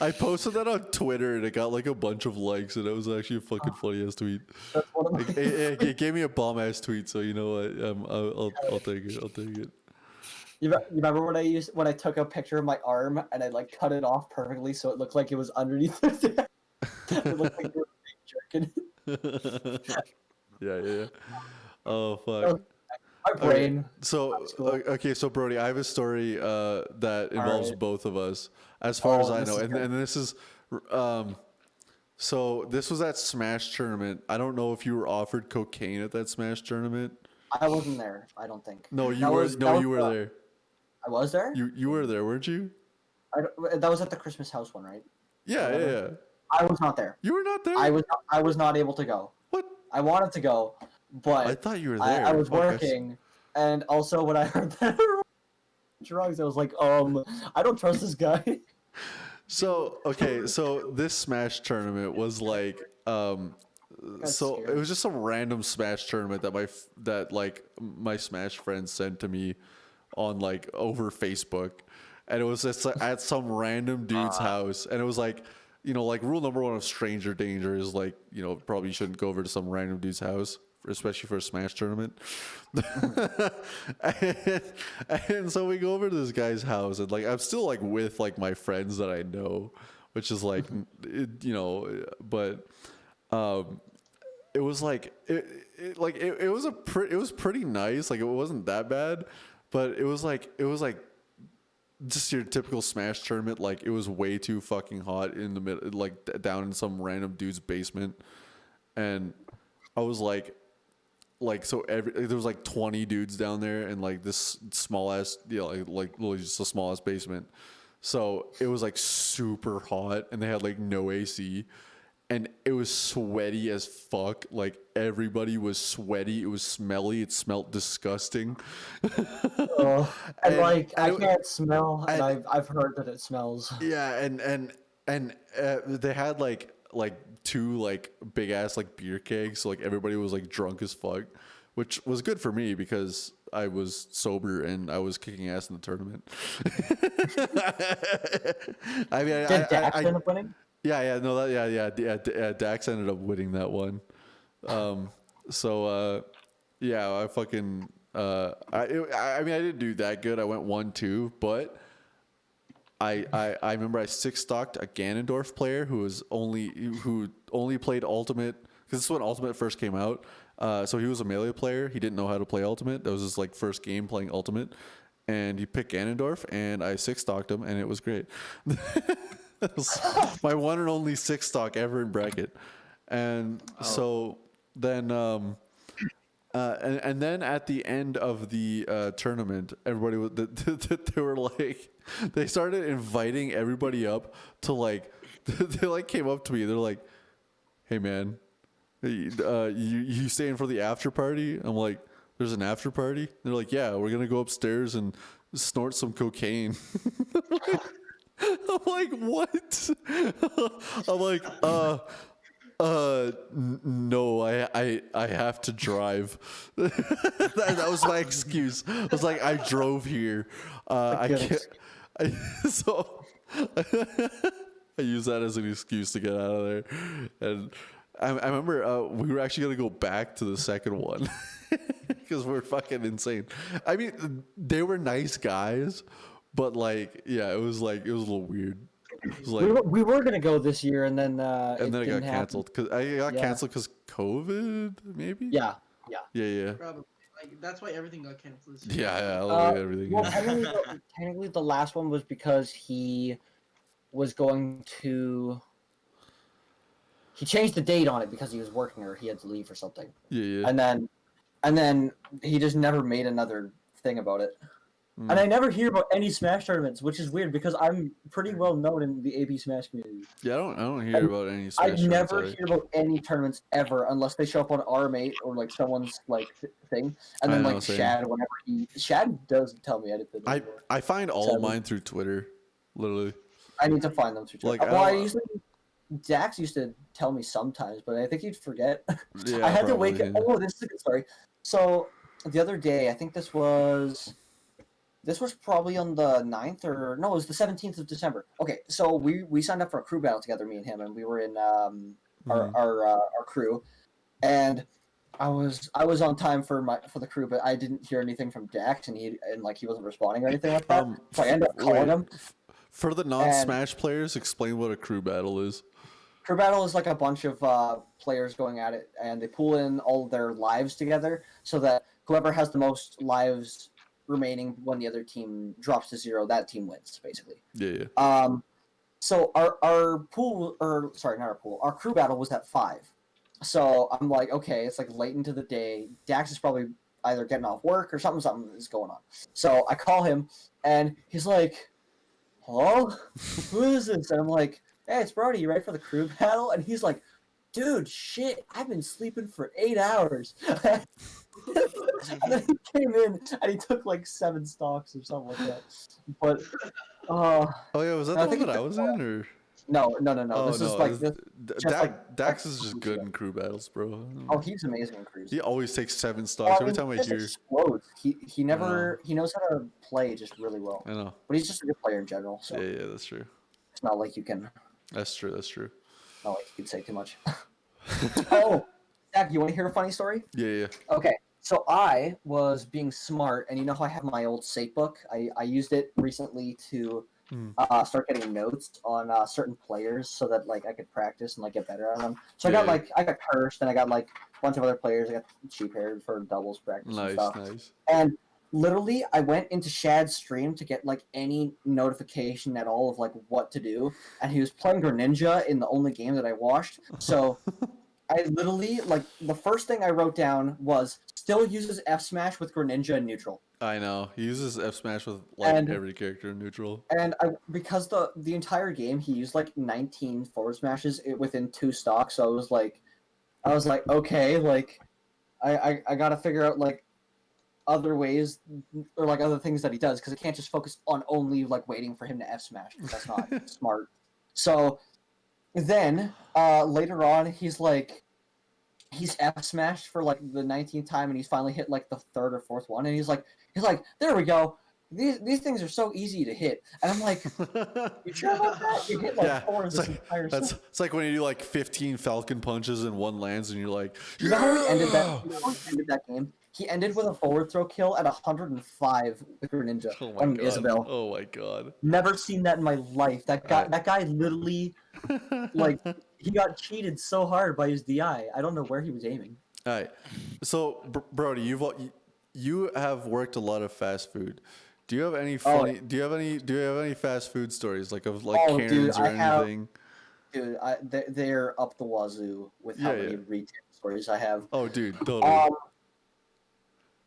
I posted that on Twitter and it got like a bunch of likes, and it was actually a fucking funny ass tweet. That's one of my Like, it gave me a bomb ass tweet, so you know what? I'll take it. I'll take it. You remember when I took a picture of my arm and I like cut it off perfectly so it looked like it was underneath there? It looked like you were jerking. Yeah. Oh fuck. My brain. So School. okay, so Brody, I have a story that involves Alright. both of us, as far as Oh, I this know, is and good. this is, so this was at Smash tournament. I don't know if you were offered cocaine at that Smash tournament. I wasn't there. I don't think. No, you That were. was- No, that you was, were there. I was there. You were there, weren't you? That was at the Christmas house one, right? Yeah, yeah, yeah. I was not there. You were not there. I was not able to go. What? I wanted to go, but I thought you were I, there. I was Fuck, working, and also when I heard that drugs, I was like, I don't trust this guy. So okay, so this Smash tournament was like, so scared. it was just some random Smash tournament that my Smash friends sent to me on like over Facebook, and it was just like, at some random dude's house, and it was like, you know, like rule number one of stranger danger is like, you know, probably shouldn't go over to some random dude's house, especially for a Smash tournament. and so we go over to this guy's house, and like I'm still like with like my friends that I know, which is like, you know, but it was like it was pretty nice. Like it wasn't that bad, but it was like just your typical Smash tournament. Like it was way too fucking hot in the middle, like down in some random dude's basement, and I was like, like so there was like 20 dudes down there and like this small ass like literally just a small ass basement. So it was like super hot and they had like no AC and it was sweaty as fuck. Like everybody was sweaty. It was smelly. It smelled disgusting. And like I and can't smell, and and- I've heard that it smells. Yeah, and they had like two like big ass like beer kegs, so like everybody was like drunk as fuck, which was good for me because I was sober and I was kicking ass in the tournament. I mean, Did Dax end up winning? yeah, no, Dax ended up winning that one. Yeah, I fucking I mean I didn't do that good. I went 1-2, but I remember I six stocked a Ganondorf player who only played Ultimate because this is when Ultimate first came out. So he was a melee player. He didn't know how to play Ultimate. That was his like first game playing Ultimate, and he picked Ganondorf, and I six stocked him, and it was great. That was my one and only six stock ever in bracket, and so then and then at the end of the tournament, everybody was they were like they started inviting everybody up to like they like came up to me. They're like, "Hey man, you staying for the after party?" I'm like, "There's an after party?" They're like, "Yeah, we're gonna go upstairs and snort some cocaine." I'm like, "What?" I'm like, no, I have to drive." that was my excuse. I was like, I drove here. I can't. So I use that as an excuse to get out of there. And I remember we were actually gonna go back to the second one because we're fucking insane. I mean, they were nice guys, but like, yeah, it was a little weird. It was like, We were gonna go this year, and then and then it got didn't happen. canceled because I got canceled because COVID, maybe. Yeah. Yeah. Probably. Like that's why everything got canceled. Yeah, literally everything. Well, Yeah. technically, the last one was because he was going to. He changed the date on it because he was working or he had to leave or something, Yeah. and then he just never made another thing about it. And I never hear about any Smash tournaments, which is weird because I'm pretty well known in the AB Smash community. Yeah, I don't hear about any. Smash I never tournaments hear about any tournaments ever unless they show up on RM8 or like someone's like thing, and then I know, like same. Shad does tell me anything. I find all of mine through Twitter, literally. I need to find them through Twitter. Like, Well, I I'll- usually Dax used to tell me sometimes, but I think he'd forget. Yeah, I had to wake up. probably, yeah. Oh, this is a good story. So the other day, I think this was probably on the 9th or no, it was the 17th of December. Okay, so we signed up for a crew battle together, me and him, and we were in our crew, and I was on time for the crew, but I didn't hear anything from Dax, and he wasn't responding or anything like that. So I ended up calling him. For the non-Smash players, explain what a crew battle is. Crew battle is like a bunch of players going at it, and they pool in all of their lives together so that whoever has the most lives remaining when the other team drops to 0, that team wins, basically. Yeah. So our pool, or sorry, not our pool, our crew battle was at 5. So I'm like, okay, it's like late into the day. Dax is probably either getting off work or something is going on. So I call him, and he's like, "Hello? Who is this?" And I'm like, "Hey, it's Brody. You ready for the crew battle?" And he's like, "Dude, shit, I've been sleeping for 8 hours." And then he came in and he took like 7 stocks or something like that. But Oh yeah, was that I the think one that it's I was in, or? no. Oh, This is no, like it's- this. just like- Dax is just good in crew battles, bro. Oh, he's amazing in crews. He always takes 7 stocks every time I just hear. explodes. He never he knows how to play just really well. I know. But he's just a good player in general. So Yeah, that's true. it's not like you can That's true. not like you can say too much. Oh, Zach, you want to hear a funny story? Yeah. Okay, so I was being smart, and you know how I have my old safe book? I used it recently to start getting notes on certain players so that like I could practice and like get better at them. So I got cursed, and I got like a bunch of other players. I got cheap haired for doubles practice and stuff. Nice. And literally, I went into Shad's stream to get like any notification at all of like what to do, and he was playing Greninja in the only game that I watched. So I literally like the first thing I wrote down was still uses F smash with Greninja in neutral. I know. He uses F smash with like And- every character in neutral. And because the entire game he used like 19 forward smashes within 2 stocks, so I was like, okay, like I gotta figure out like other ways or like other things that he does because I can't just focus on only like waiting for him to F smash because that's not smart. So then later on he's F smashed for like the 19th time and he's finally hit like the 3rd or 4th one and he's like there we go. These things are so easy to hit, and I'm like, you sure about that? You hit like 4 of this entire stuff. It's like when you do like 15 Falcon punches and one lands, and you're like, You know how he ended that? You know how he ended that game? He ended with a forward throw kill at 105 with Greninja on God. Isabel. Oh my god. Never seen that in my life. That guy literally, like, he got cheated so hard by his DI. I don't know where he was aiming. All right. So, Brody, you have worked a lot of fast food. Do you have any funny? Do you have any fast food stories like of like Karens or anything? Dude, they're up the wazoo with how many retail stories I have. Oh, dude, totally.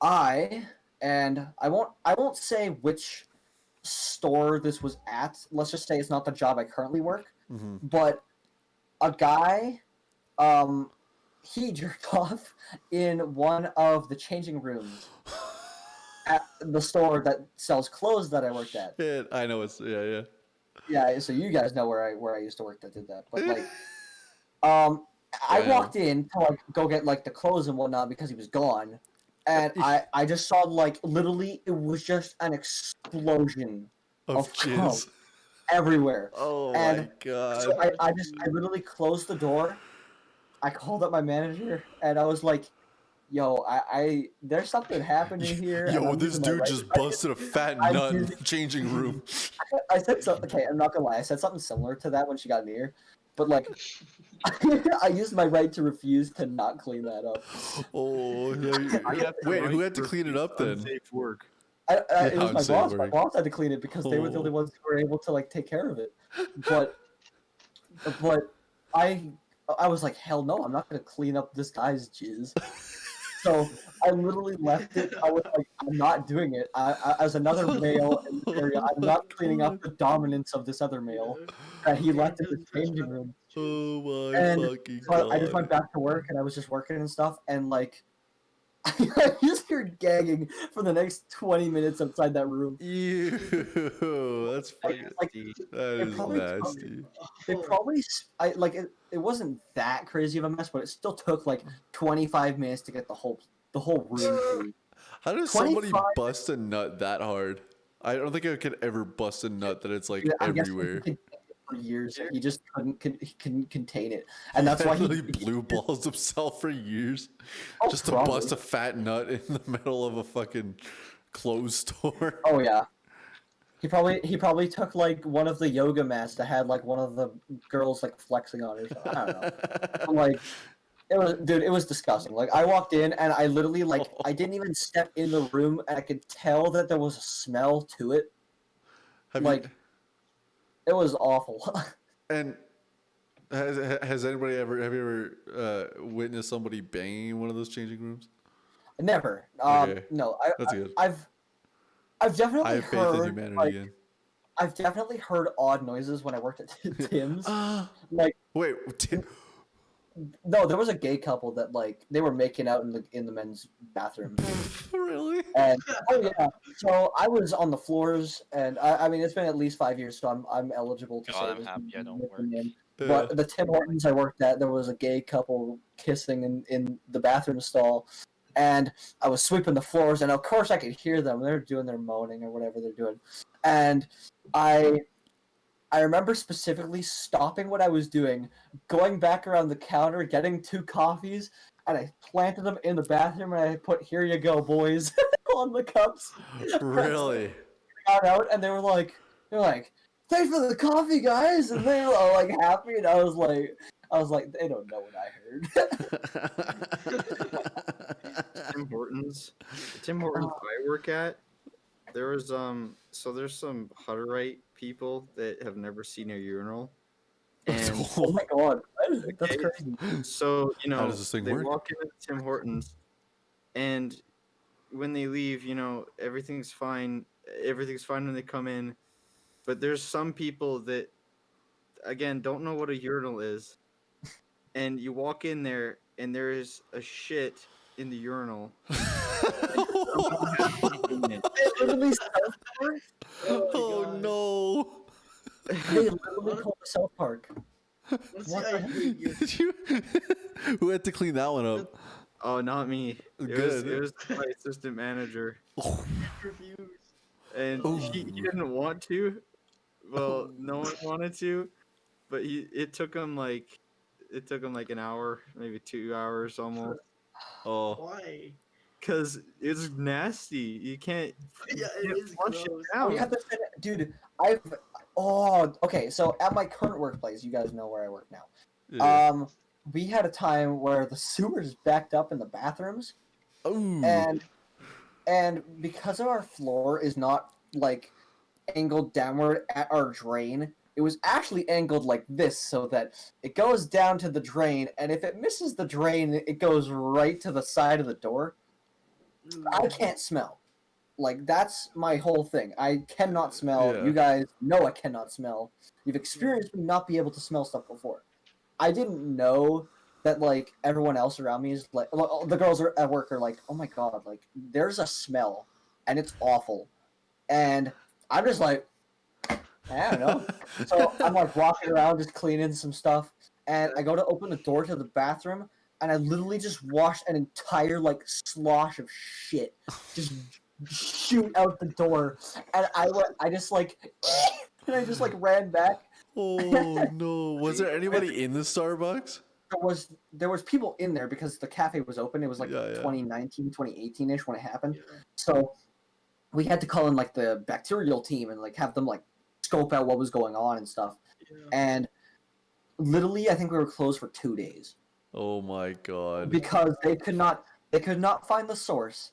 I won't say which store this was at. Let's just say it's not the job I currently work. Mm-hmm. But a guy, he jerked off in one of the changing rooms at the store that sells clothes that I worked at. Yeah, I know it's yeah. Yeah, so you guys know where I used to work that did that. But like, I walked in to like go get like the clothes and whatnot because he was gone, and I just saw like literally it was just an explosion of cum everywhere. Oh and my god! So I literally closed the door. I called up my manager and I was like, "Yo, I there's something happening here." Yo, this dude just busted a fat nut in the changing room. I said something. Okay, I'm not gonna lie. I said something similar to that when she got near, but like, I used my right to refuse to not clean that up. Oh, wait, who had to clean it up then? Safe work. It was my boss. work. My boss had to clean it because they were the only ones who were able to like take care of it. But I was like, hell no, I'm not gonna clean up this guy's jizz. So I literally left it. I was like, I'm not doing it. I as another male in the area, I'm not cleaning up the dominance of this other male that he left in the changing room. Oh my And fucking so god! I just went back to work and I was just working and stuff, and like I just heard gagging for the next 20 minutes outside that room. Ew, that's fucking. Like, That is probably nasty. It probably it wasn't that crazy of a mess, but it still took like 25 minutes to get the whole room clean. How does somebody 25 bust a nut that hard? I don't think I could ever bust a nut that it's like I guess everywhere. he for years, he just couldn't contain it, and that's why he blue balls himself for years just to probably. bust a fat nut in the middle of a fucking clothes store. Oh yeah. He probably took like one of the yoga mats that had like one of the girls like flexing on it. I don't know. But, like it was disgusting. Like I walked in and I literally like I didn't even step in the room and I could tell that there was a smell to it. It was awful. And has anybody have you ever witnessed somebody banging in one of those changing rooms? Never. Okay. No. That's good. I've definitely I have faith heard in humanity like, again. I've definitely heard odd noises when I worked at Tim's. Like Wait, no, there was a gay couple that like they were making out in the men's bathroom. really? And oh yeah, so I was on the floors, and I mean it's been at least 5 years, so I'm eligible to God, say I'm this. happy I don't with work. the men. But the Tim Hortons I worked at, there was a gay couple kissing in the bathroom stall, and I was sweeping the floors, and of course I could hear them. They're doing their moaning or whatever they're doing, and I remember specifically stopping what I was doing, going back around the counter, getting 2 coffees, and I planted them in the bathroom, and I put "Here you go, boys" on the cups. Really? Got out, and they're like, "Thanks for the coffee, guys," and they were all like happy, and I was like, they don't know what I heard. Tim Hortons I work at, there's some Hutterite people that have never seen a urinal, and Oh my god! That's Okay. crazy. So, How does this thing they work? walk into Tim Hortons, and when they leave, everything's fine. Everything's fine when they come in. But there's some people that, again, don't know what a urinal is. And you walk in there, and there's a shit in the urinal. They literally South Park. Oh no! They literally call it South Park. Honestly, What I the hate you. Who had to clean that one up? Oh, not me. Good. It was my assistant manager, Refuse. and he didn't want to. Well, no one wanted to, but it took him like an hour, maybe 2 hours almost, Oh, Why? because it's nasty. You can't. Yeah, you it can't is flush it gross. down. You have to send it, dude. Okay. So at my current workplace, you guys know where I work now. yeah. We had a time where the sewers backed up in the bathrooms, Ooh. and because our floor is not like angled downward at our drain, it was actually angled like this so that it goes down to the drain, and if it misses the drain, it goes right to the side of the door. I can't smell. Like, that's my whole thing. I cannot smell. Yeah. You guys know I cannot smell. You've experienced me not be able to smell stuff before. I didn't know that, like, everyone else around me is like, the girls at work are like, oh my god, like, there's a smell, and it's awful. And I'm just like, I don't know. So I'm like walking around just cleaning some stuff, and I go to open the door to the bathroom, and I literally just washed an entire like slosh of shit, just shoot out the door, and I just like, and I just like ran back. Oh no! Was there anybody in the Starbucks? There was people in there because the cafe was open. It was like Yeah, yeah. 2019, 2018-ish when it happened. Yeah. So we had to call in like the bacterial team and like have them like scope out what was going on and stuff. Yeah. And literally, I think we were closed for 2 days Oh my god! because they could not find the source,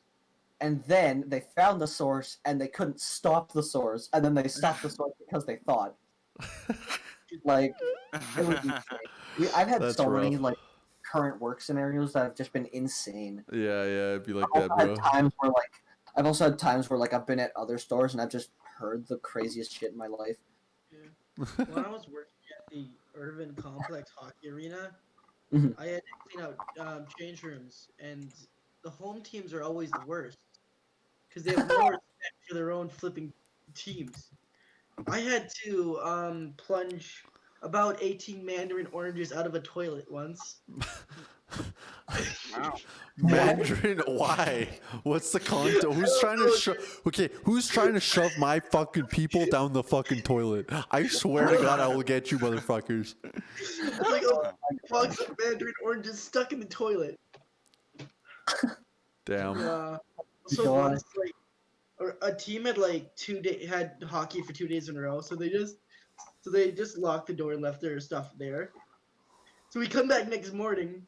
and then they found the source and they couldn't stop the source, and then they stopped the source because they thought like it was insane. I've had That's so many rough. like current work scenarios that have just been insane. Yeah, it'd be like I've that, also bro. had times where like I've also had times where like I've been at other stores and I've just heard the craziest shit in my life. When I was working at the Irvin Complex Hockey Arena, Mhm. I had to clean out change rooms, and the home teams are always the worst because they have no respect for their own flipping teams. I had to plunge about 18 mandarin oranges out of a toilet once. Wow. Mandarin, why? What's the content? Who's trying to shove? Okay, who's trying to shove my fucking people down the fucking toilet? I swear to God, I will get you, motherfuckers. It's like a box of mandarin oranges stuck in the toilet. Damn. So God. once, like, a team had like had hockey for 2 days in a row, so they just locked the door and left their stuff there. So we come back next morning,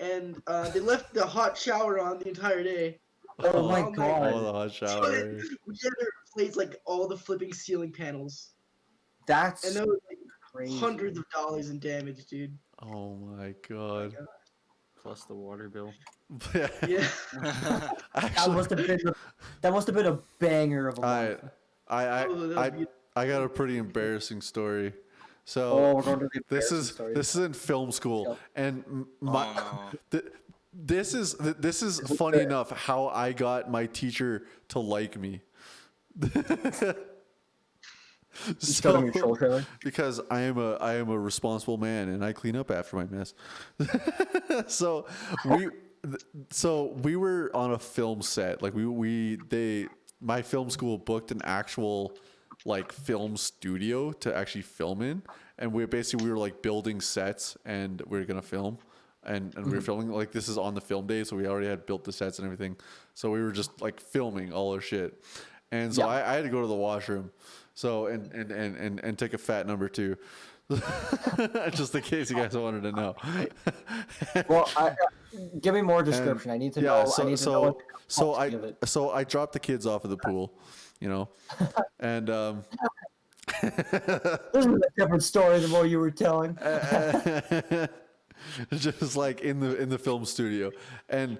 and they left the hot shower on the entire day. Oh my Oh my god, Oh, the hot So shower. we had to replace like all the flipping ceiling panels, that's and there was like crazy. hundreds of dollars in damage, dude. Oh my God. Plus the water bill. Yeah. That Actually, must have been a banger of a month. Oh, that was I got a pretty embarrassing story. So Oh, we're going to the this embarrassing is story. this is in film school, Yep. and my Oh, this is funny enough how I got my teacher to like me. You stole him your troll trailer? Because I am a responsible man and I clean up after my mess. so we were on a film set. Like my film school booked an actual like film studio to actually film in, and we were like building sets and we were gonna film. And we were filming, like, this is on the film day, so we already had built the sets and everything. So we were just like filming all our shit. And so Yeah. I had to go to the washroom. So and take a fat number 2. Just in case you guys wanted to know. Well, give me more description. I need to know. I need to know what the complexity of it. So I dropped the kids off at the pool, you know. And This is a different story than what you were telling. just like in the film studio, and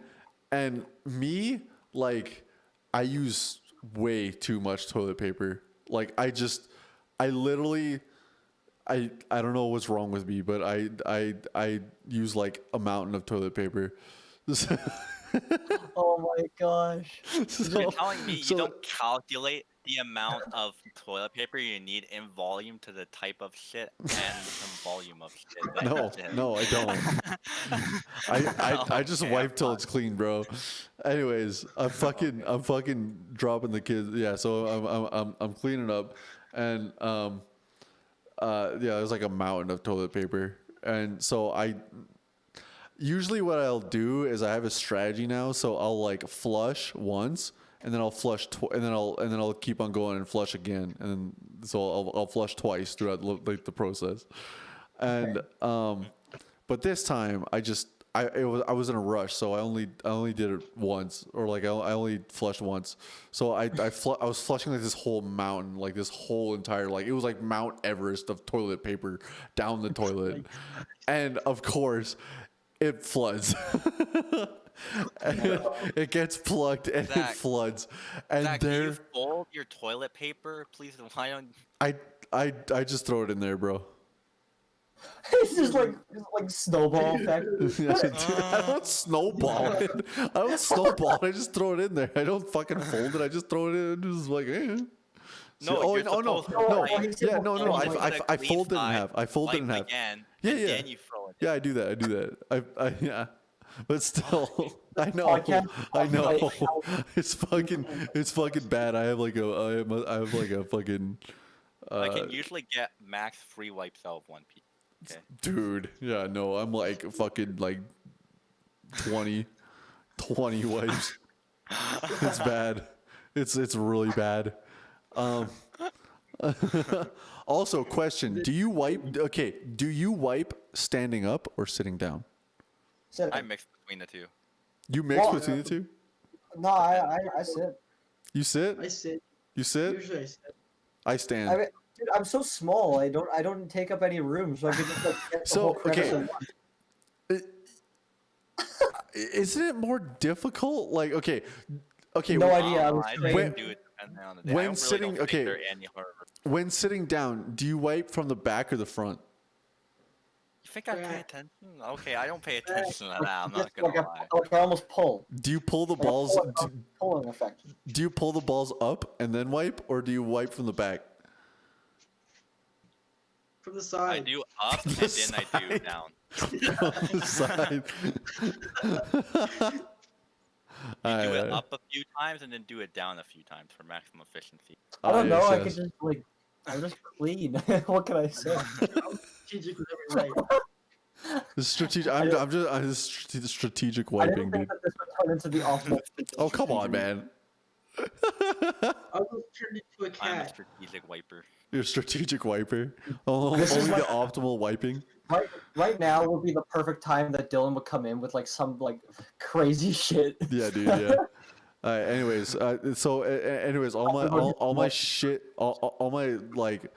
me, like, I use way too much toilet paper. Like, I literally, I don't know what's wrong with me, but I use like a mountain of toilet paper. Oh my gosh. You're telling me you don't calculate the amount of toilet paper you need in volume to the type of shit and the volume of shit. that you shit. No, I don't. I just Okay, wipe I'm till fine. it's clean, bro. Anyways, I'm fucking dropping the kids. Yeah, so I'm cleaning up, and yeah, there's like a mountain of toilet paper, and so usually what I'll do is I have a strategy now, so I'll like flush once, and then I'll flush and then I'll keep on going and flush again, and then so I'll flush twice throughout like the process, and but this time I was in a rush, so I only did it once, or like I only flushed once, so I was flushing like this whole mountain, like this whole entire, like it was like Mount Everest of toilet paper down the toilet, and of course it floods. And it gets plugged and it Zach, floods, and Zach, do there you fold your toilet paper, please? Why don't I just throw it in there, bro. It's just like snowball effect. I don't snowball it. I don't snowball it. I just throw it in there. I don't fucking fold it. I just throw it in. Just like, eh. No, Oh, you're no, no, supposed to, no. like, Yeah, no. fold it I to fold it in side, half. I fold it in wipe half. again, Yeah, and yeah. then you throw it. Yeah, I do that. I yeah. But still, I know. Podcast. I know. It's fucking bad. I have like a fucking. I can usually get max free wipes out of one piece. Okay. Dude, yeah, no, I'm like fucking like 20 wipes. It's bad. It's really bad. Also, question: do you wipe? Okay, do you wipe standing up or sitting down? I mix between the two. You mix Well, between the two. No, I sit. You sit. I sit. You sit. Usually I sit. I stand. I mean, dude, I'm so small. I don't take up any room, so I could just like get the So, whole crevice okay. at once. Isn't it more difficult? Like, okay. No idea. I was I trained. just do it depending on the day. I when don't sitting- really don't okay. think they're any harder. When sitting down, do you wipe from the back or the front? You think I pay attention? Okay, I don't pay attention to that. I'm Just not gonna like lie. like I almost pull. Do you pull the Like a balls? pulling effect. Do you pull the balls up and then wipe, or do you wipe from the back? From the I side. do up and then I do down. On the side. You do it up a few times and then do it down a few times for maximum efficiency. I don't know. I Yes, could just like I'm just clean. What can I say? Strategic with every right. This strategic. I'm just strategic I wiping, didn't think dude. that this would turn into the ultimate. Oh, come on, man. I was turned into a I'm a cat. strategic wiper. You're a strategic wiper. Oh, This is only the like- optimal wiping. Right now would be the perfect time that Dylan would come in with like some like crazy shit. Yeah, dude. Yeah. Anyways, anyways, all my shit, all my like,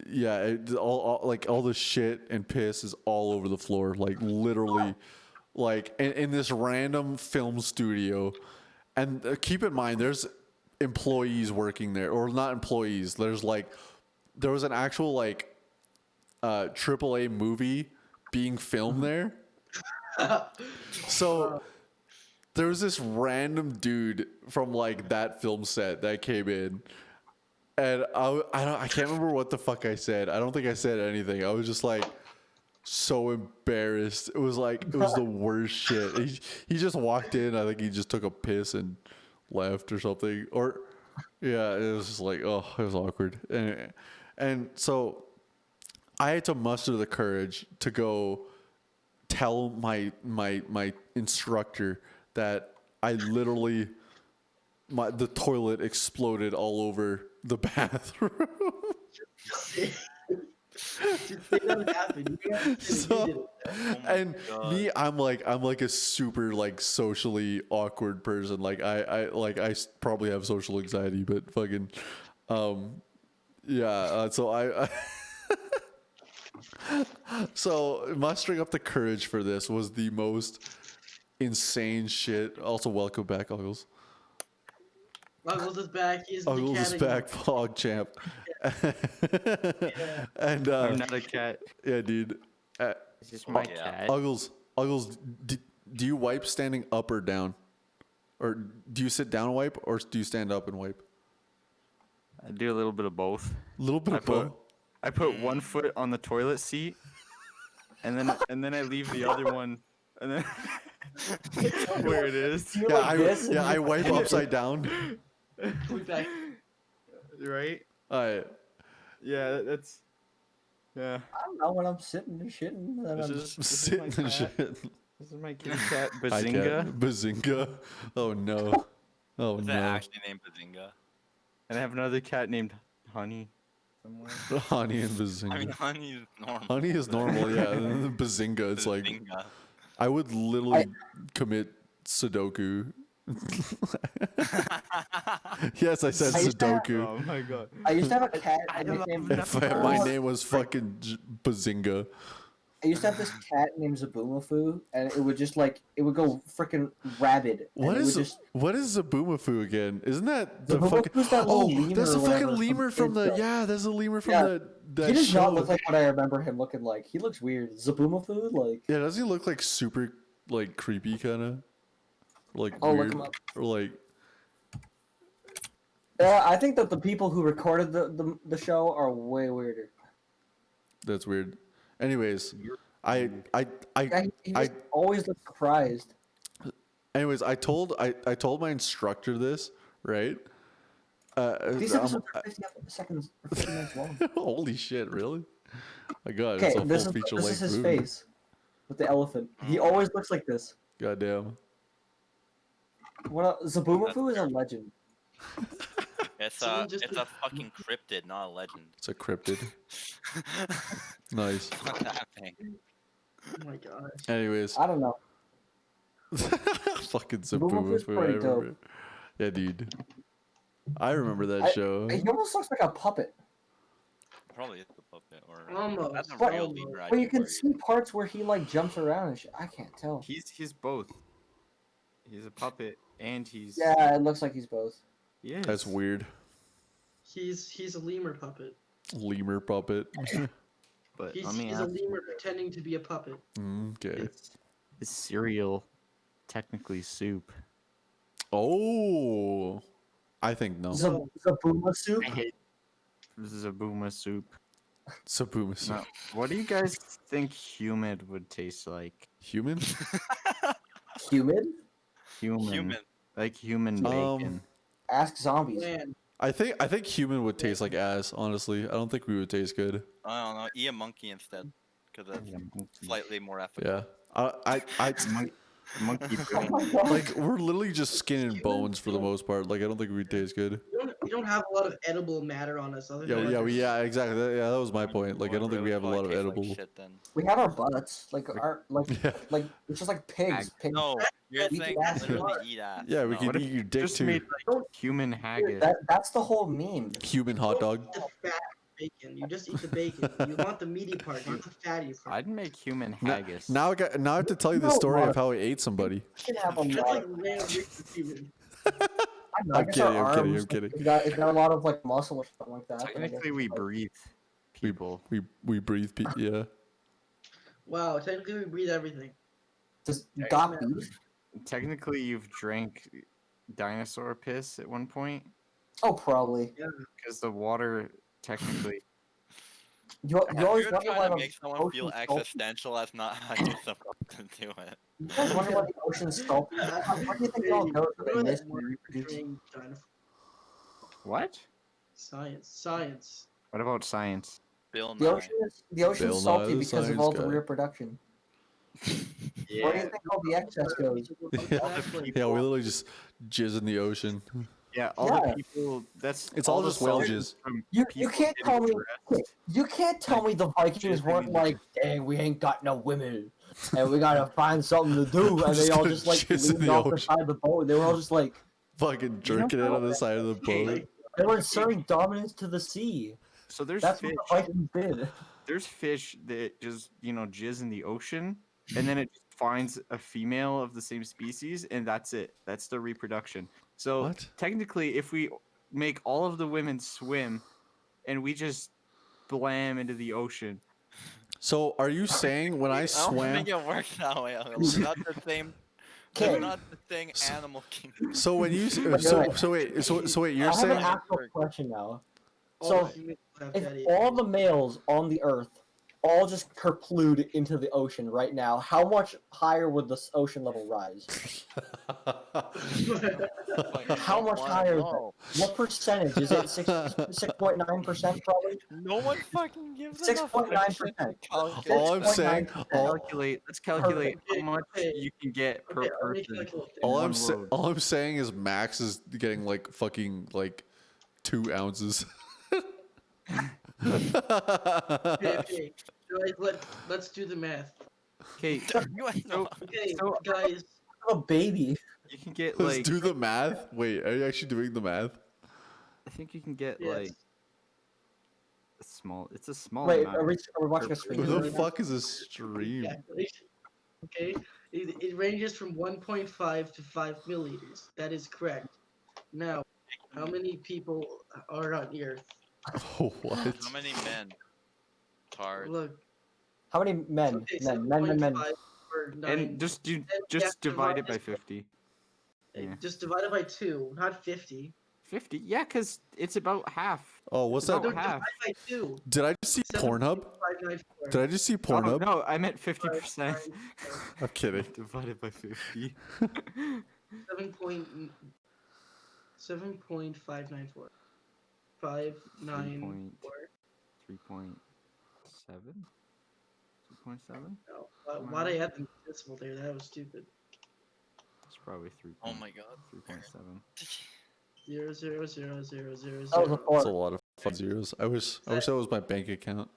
yeah, all the shit and piss is all over the floor, like literally, like in this random film studio, and keep in mind there's employees working there, or not employees. There was an actual like AAA movie being filmed there. So there was this random dude from like that film set that came in, and I can't remember what the fuck I said. I don't think I said anything. I was just like so embarrassed. It was the worst shit. He just walked in. I think he just took a piss and left or something. Or yeah, it was just like, oh, it was awkward. And so I had to muster the courage to go tell my instructor that I literally the toilet exploded all over the bathroom. That happened. You have to say that you did So, it. and God. me, I'm like a super like socially awkward person. Like I probably have social anxiety, but fucking, yeah. So I So mustering up the courage for this was the most insane shit. Also, welcome back, Uggles. Uggles is back. He's the Uggles cat is again. back, Pog champ. And I'm not a cat. yeah, dude. It's just my Yeah. cat. Uggles, do you wipe standing up or down? Or do you sit down and wipe, or do you stand up and wipe? I do a little bit of both. A little bit I of put both. I put one foot on the toilet seat, and then I leave the other one, and then where it is. You're Yeah, like this, and I you- wipe upside down. We back. Right? All right. Yeah, that's. Yeah. I don't know when I'm sitting and shitting. Then This I'm is, this is Sitting my and cat. shit. This is my kitty cat, Hi, Bazinga. cat. Bazinga. Oh no. Oh Is no. that actually named Bazinga? And I have another cat named Honey somewhere. Honey and Bazinga. I mean, honey is normal. Honey is normal, yeah. And then the Bazinga, it's like Bazinga. I would literally commit Sudoku. Yes, I said I used to have- Sudoku. Oh my god. I used to have a cat I nicknamed. love If my name was fucking Bazinga. I used to have this cat named Zaboomafoo, and it would just like it would go freaking rabid. and What it would is just, what is Zaboomafoo again? Isn't that the Zaboomafu fucking is that little Oh, lemur that's the or fucking whatever lemur from from the Kids yeah, that's the lemur from Yeah. that He does show. not look like what I remember him looking like. He looks weird. Zaboomafoo, like Yeah, doesn't he look like super like creepy kind of? Like I'll look weird him up. or like yeah. I think that the people who recorded the show are way weirder. that's weird. Anyways, I Yeah, he just always looks surprised. anyways, I told my instructor this, right? These I'm- episodes are 50 seconds, or 50 minutes long. holy shit, really? My god, Okay, it's a this full is feature this length is his movie. face with the elephant. He always looks like this. Goddamn. What Zaboomafoo is a legend. It's Someone just- a fucking cryptid, not a legend. It's a cryptid. Nice. What's happening? Oh my gosh. Anyways, I don't know. fucking Zaboomafoo's Zaboomafoo. I pretty dope. remember. Yeah, dude. I remember that I- show. He almost looks like a puppet. Probably is the puppet or Almost. that's a But- real lemur. I'd But be you can worried. see parts where he like jumps around and shit. I can't tell. He's both. He's a puppet and he's Yeah, it looks like he's both. He is. That's weird. He's a lemur puppet. Lemur puppet. But He's, let me he's a ask, lemur pretending to be a puppet. Okay. is cereal technically soup? Oh, I think no. Zabooma soup. I hate Zabooma soup. Zaboomafoo. No. What do you guys think humid would taste like? Human? Humid. Human. Like human Um, bacon. Ask zombies. Man, I think human would taste like ass. Honestly, I don't think we would taste good. I don't know. Eat a monkey instead, because that's Yeah, monkey- slightly more ethical. Yeah. I monkey Oh brain. my god. like we're literally just skin and bones for the most part. Like I don't think we'd taste good. we don't have a lot of edible matter on us. Other Yeah, than yeah, exactly. Yeah, that was my point. Like I don't think we have a lot of edible. Shit, then. We have our butts. Like our like Yeah. like it's just like pigs. Pigs. No, you're Eat saying ass. literally eat ass. Yeah, we No. can What if eat your you dick just too. made like human haggis? That's the whole meme. Human hot dog. The fat bacon. You just eat the bacon. You want the meaty part, not the fatty part. I'd make human Now, haggis. now I have to tell you the No, story Mark. of how I ate somebody. We can have a That's lot. like random human. I don't know, I I'm guess kidding, our I'm kidding, arms, I'm kidding. It's got a lot of like muscle or something like that. but I guess Technically, we it's like- breathe people. We breathe. Yeah. Wow, technically we breathe everything. Just got beef. Technically, you've drank dinosaur piss at one point Oh, probably. because the water technically. You always You're wonder why trying to the make someone feel ocean's salty. existential. That's not how you're supposed to do it. You guys wonder why the ocean's salty. Where do you think it all goes when they miss and reproduce? Drink dinosaur- What? Science. What about science? Bill The Nye. ocean's Bill Nye, salty the because science of all the guy. reproduction. Where do you think all the excess goes? Exactly. Yeah, we literally just jizz in the ocean. Yeah, all Yeah. the people. That's It's all the just whale soldiers jizz. from You people can't getting tell me dressed. you can't tell me the Vikings weren't like, dang, we ain't got no women, and we gotta find something to do, and they Just all gonna just like jizz in leaned the off the ocean. side of the boat. They were all just like Fucking jerking it on the side of the boat. they were inserting dominance to the sea. So there's That's fish. what the Vikings did. there's fish that just jizz in the ocean, and then it just finds a female of the same species, and that's it. That's the reproduction. So What? technically, if we make all of the women swim, and we just blam into the ocean, So are you saying when I I don't swam? think it works that way. They're not the same. They're Okay. not the same animal kingdom. So when you Wait, wait. so wait, you're I have an saying actual question now. All So, humans have if daddy all the males on the Earth all just kerplued into the ocean right now, how much higher would the ocean level rise? How much higher is it? What percentage? Is it 6.9% probably? No one fucking gives 6.9%. all I'm saying, all, let's calculate how Okay, much okay. you can get per Okay, let me person. calculate in all one I'm load. all I'm saying is Max is getting like fucking like 2 ounces. Okay. Let's do the math. Okay, so Okay, So- guys. A baby. you can get Let's like do the math. Wait, are you actually doing the math? I think you can get Yes. like a small. It's a small Wait, amount. are we watching a stream? Who the right now? fuck is a stream? Calculation. Okay, it ranges from 1.5 to 5 milliliters. That is correct. Now, how many people are on Earth? Oh, what? How many men? Tard. Look, How many men? okay, Men. 7.5 or 9. And just yeah, divide it by divide 50. Yeah. Just divide it by 2, not 50. 50? Yeah, because it's about half. Oh, what's No, that? No, half. divide by 2. Did I just see Pornhub? 7.594. Did I just see Oh, Pornhub? no, I meant 50%. I'm kidding. Divided by 50. 7.594. 594. 3.7? 2.7? No, why'd I add the decimal there? That was stupid. It's probably 3. Oh my god. 3.7. 0, 0, 0, 0, 0, That was a 0. That's a 4. lot of fun zeros. I wish that was my bank account.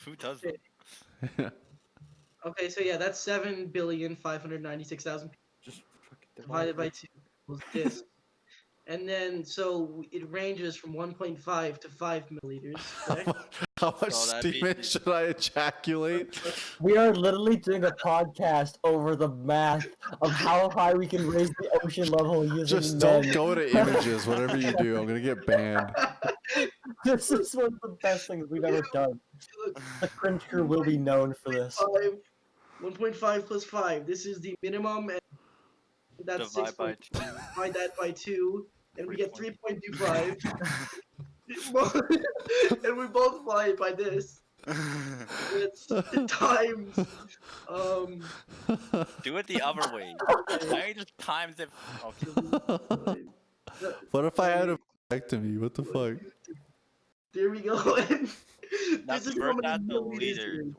Who does that? Okay, so yeah, that's 7,596,000 Just fucking divided by 2 was this. And then, so it ranges from 1.5 to 5 milliliters. Correct? How much So that'd be- semen should I ejaculate? We are literally doing a podcast over the math of how high we can raise the ocean level using Just men. don't go to images. Whatever you do, I'm gonna get banned. This is one of the best things we've ever done. Look, The cringe crew will be known for this. 1.5 plus 5. This is the minimum, and that's Divide by 6. Divide that by 2, and we get 3.25. And we multiply it by this. It's times. Do it the other way. Why just times it? Okay. What if I had a vasectomy? What the fuck? There we go. Now This is convert how many that to milliliters liters. it is.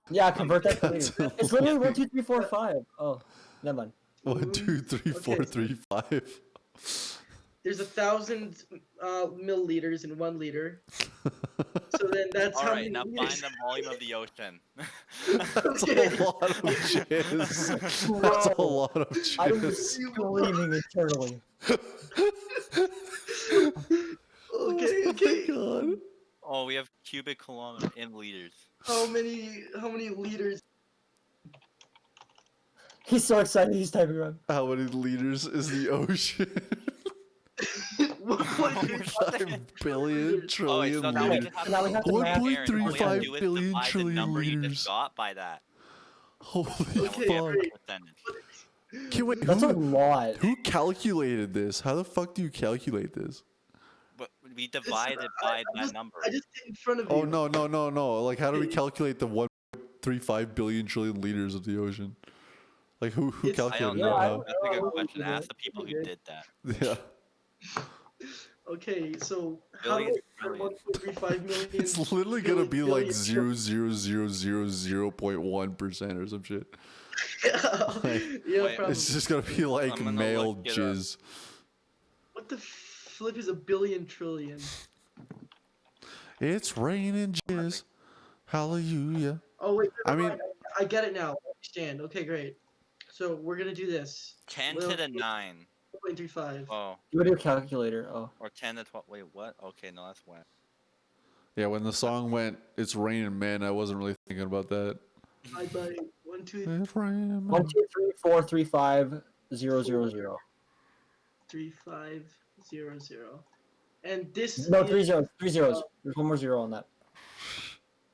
Yeah, convert that to liters. It's literally 1, 2, 3, 4, 5. Oh, never mind. 1, 2, 3, 4, Okay. 3, 5. There's 1,000 milliliters in 1 liter. So then that's All how right, many now find liters. the volume of the ocean. That's Okay. a lot of jizz. That's a Bro, lot of I'm jizz. screaming internally. Okay, Oh okay. my god. Oh, we have cubic kilometer in liters. How many liters? He's so excited he's typing wrong. How many liters is the ocean? 1.35 billion Oh, trillion wait, so now we liters. just have Now we to have to compare, math- and all we have to 1.35 do is billion divide the trillion number you liters. just got by that. Holy Okay, fuck. great. Percentage. Okay, wait, That's a who, lot. who calculated this? How the fuck do you calculate this? But we divide it by that number. I just did in front of Oh, you. no. Like, how do we calculate the 1.35 billion trillion liters of the ocean? Like, who It's- I don't calculated know. that? That's a good know. question. Ask the people who did that. Yeah. Okay, so how do Billions, I trillions. 1.35 million? It's literally gonna be like billion 0.1% or some shit. yeah, Wait, probably. It's just gonna be like I'm gonna male look it up. jizz. What the flip is a billion trillion? It's raining jizz. Hallelujah. Oh wait, I never mean- mind. I get it now. I understand. Okay, great. So we're gonna do this. 10 to the 9. 1.35. Oh, You would do a calculator. Oh. or 10 to 12. Wait, what? Okay, no, that's when. Yeah, when the song went, "It's raining men," I wasn't really thinking about that. I buy 1, 2, It's raining 1, men. 2, 3, 4, 3, 5, 0, 0, 0. 3, 5, 0, 0. And this No, is, 3 zeros. 3 zeros. There's one more zero on that.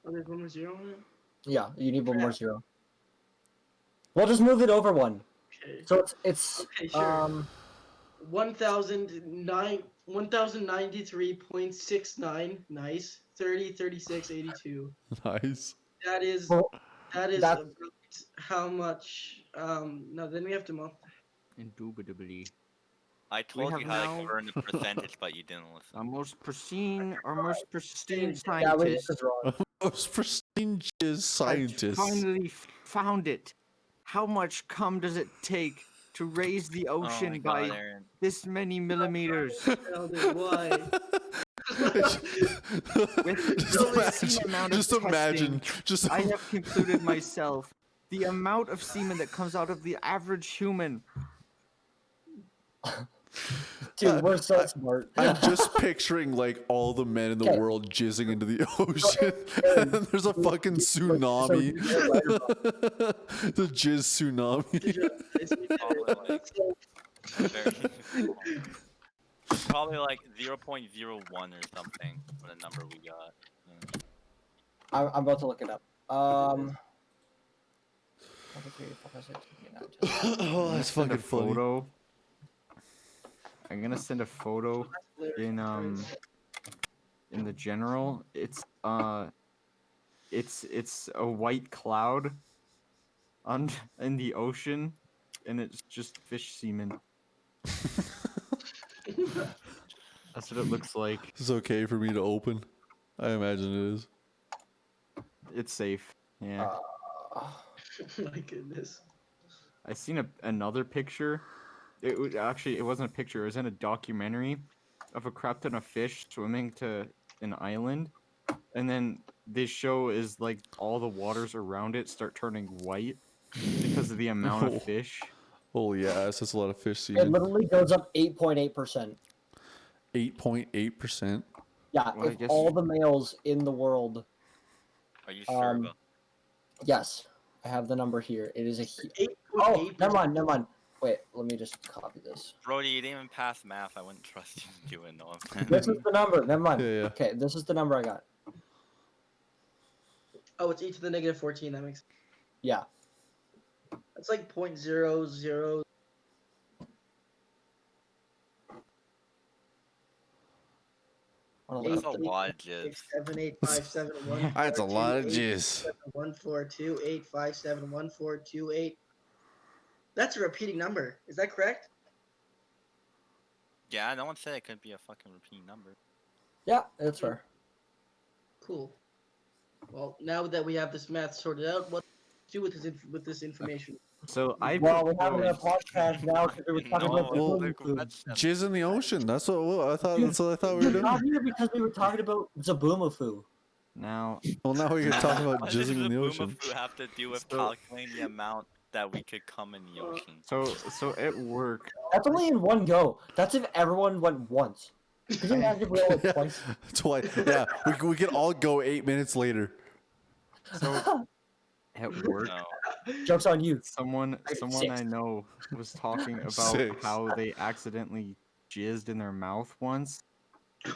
oh, there's 1 more 0 on it? Yeah, you need one more zero. We'll just move it over one. Okay. So it's Okay, sure. 1093.69. Nice. 30, 36, 82. Nice. That is well, that is that's- about how much no, then we have to multiply. Indubitably. I told have you how to now- convert into percentage, but you didn't listen. Our most pristine yeah, we this scientist is wrong. Most prestigious has scientist. finally found it. How much cum does it take to raise the Oh ocean my by God, Aaron. this many millimeters? Why? Just imagine. Just I have concluded myself the amount of semen that comes out of the average human. Dude, we're so smart. I'm just picturing like all the men in the Okay. world jizzing into the ocean, and then there's a fucking tsunami. The jizz tsunami. Probably like 0.01 or something for the number we got. I'm about to look it up. Oh, that's Send a fucking funny. photo. I'm gonna send a photo in the general. It's a white cloud on in the ocean, and it's just fish semen. That's what it looks like. Is it okay for me to open? I imagine it is. It's safe. Yeah. My goodness. I seen another picture. It wasn't a picture. It was in a documentary of a crap ton of fish swimming to an island, and then this show is like all the waters around it start turning white because of the amount Oh. of fish. Holy ass, that's a lot of fish It semen. literally goes up 8.8%. 8.8%. Yeah, Well, I if guess- all the males in the world, Are you sure Um, about yes, I have the number here. It is a. 8.8%. Oh, never mind. Wait, let me just copy this. Brody, you didn't even pass math. I wouldn't trust you to do it, no. This is the number. Never mind. Yeah, yeah. Okay, this is the number I got. Oh, it's e to the negative 14. That makes. Yeah. That's like 0.00. Wanna That's look a up the- lot of jizz. 6, 7, 8, 5, 7, 1. That's a lot of 2, 8, jizz. 7, 1, 4, 2, 8, 5, 7, 1, 4, 2, 8. That's a repeating number. Is that correct? Yeah, no one said it could be a fucking repeating number. Yeah, that's fair. Cool. Well, now that we have this math sorted out, what do with this information? So I Well, we're having a proposed- podcast now because we were talking No, about the well, boom food. Jizz in the ocean. That's what I thought. That's what I thought we were We got doing. here because we were talking about Zaboomafoo. now. Well, now we can talk about What does jizzing in the Boom ocean. of Food have to do with So- calculating the amount that we could come in the ocean? So at work, That's only in one go. That's if everyone went once. Could you imagine if we all went twice? That's why. Yeah, we can all go 8 minutes later. so at work, No. Joke's on you. someone Six. I know was talking about Six. how they accidentally jizzed in their mouth once,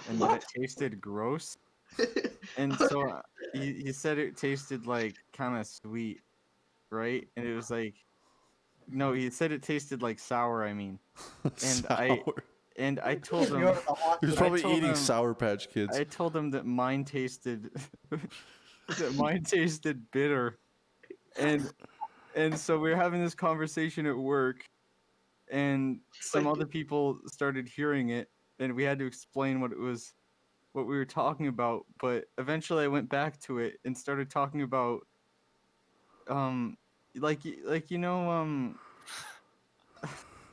and that it tasted gross. And so he said it tasted like kind of sweet, right? And it was like, no, he said it tasted like sour. I mean, Sour. and I told You're him, at the hospital. He was probably told eating him- Sour Patch Kids. I told him that mine tasted, that mine tasted bitter, and so we were having this conversation at work, and some other people started hearing it, and we had to explain what we were talking about. But eventually, I went back to it and started talking about, like you know,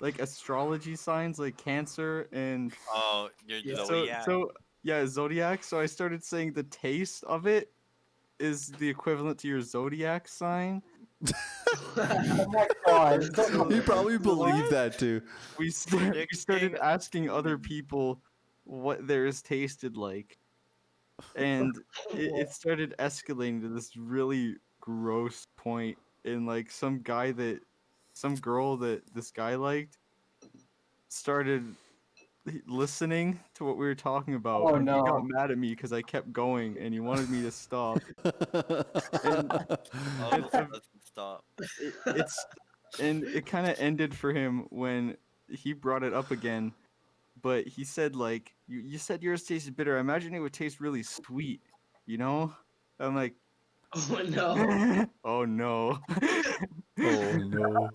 like astrology signs, like Cancer and Oh, your Yeah. zodiac. so yeah, zodiac. So I started saying the taste of it is the equivalent to your zodiac sign. Oh my god. You probably believe that too. We started Predicting- asking other people what theirs tasted like. and it started escalating to this really gross point. And like some girl that this guy liked started listening to what we were talking about. Oh, and he no. got mad at me because I kept going, and he wanted me to stop. And Oh, And, this doesn't stop. it kind of ended for him when he brought it up again. But he said like, you said yours tasted bitter. I imagine it would taste really sweet, you know? I'm like, Oh no. oh no. Oh no.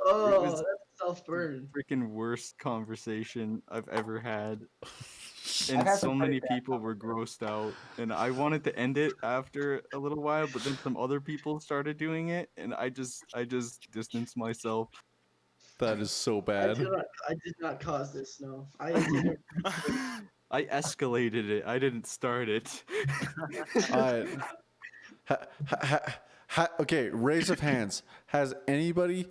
Oh, was- that's self-burn. Freaking worst conversation I've ever had. I've And had so some many pretty bad people were grossed out. And I wanted to end it after a little while, but then some other people started doing it, and I just distanced myself. That is so I bad. did not cause this. No, I didn't. I escalated it. I didn't start it. Alright. Okay, raise of hands. Has anybody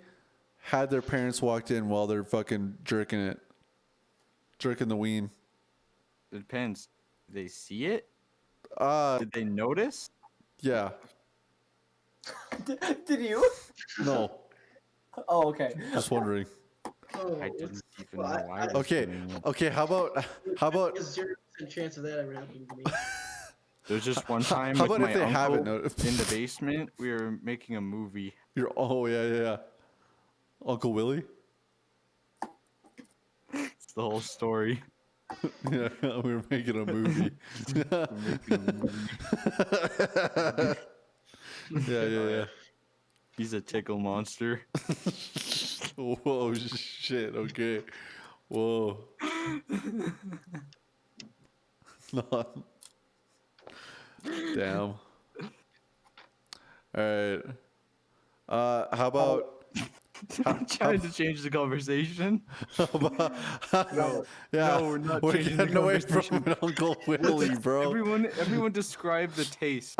had their parents walked in while they're fucking jerking the ween? It depends. Did they see it? Uh, Did they notice? yeah. Did you? No, Oh, okay. just wondering. Oh, I it's- didn't even well, know I was Okay, doing it. okay. How about a 0% chance of that ever happening to me. There's just one time how with about my if they haven't uncle noticed? in the basement. We were making a movie. Oh yeah. Uncle Willie. It's the whole story. Yeah, we were making a movie. We're making a movie. Yeah. He's a tickle monster. Whoa, shit. Okay. Whoa. No. Damn. All right. How about? I'm trying to change the conversation. No, Yeah, no, we're not we're changing the getting away from conversation. Uncle Willie, bro. Everyone describe the taste.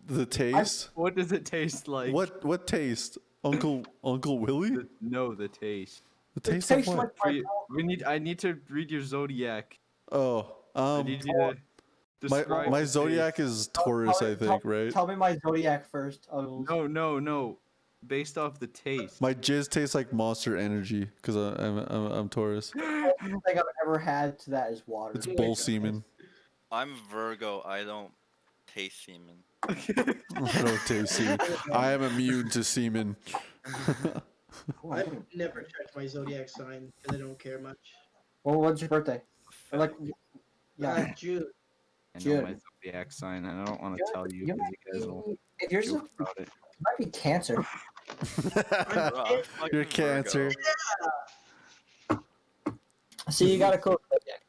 The taste. What does it taste like? What taste? Uncle Willie? The taste. The It taste of tastes what? like I need to read your zodiac. Oh, I need you to describe my the zodiac taste. is Taurus, I think, right? Tell me my zodiac first. No. Based off the taste. My jizz tastes like Monster Energy because I'm Taurus. The only thing I've ever had to that is water. It's bull semen. I'm Virgo. I don't taste semen. I don't taste semen. I am immune to semen. I've never checked my zodiac sign because I don't care much. Well, when's your birthday? Or like, yeah. June. I know June. my zodiac sign, and I don't want to tell you You because you guys will if yours joke about it. might be Cancer. Bro, I'm fucking You're Cancer. Virgo. See, you got a cool zodiac.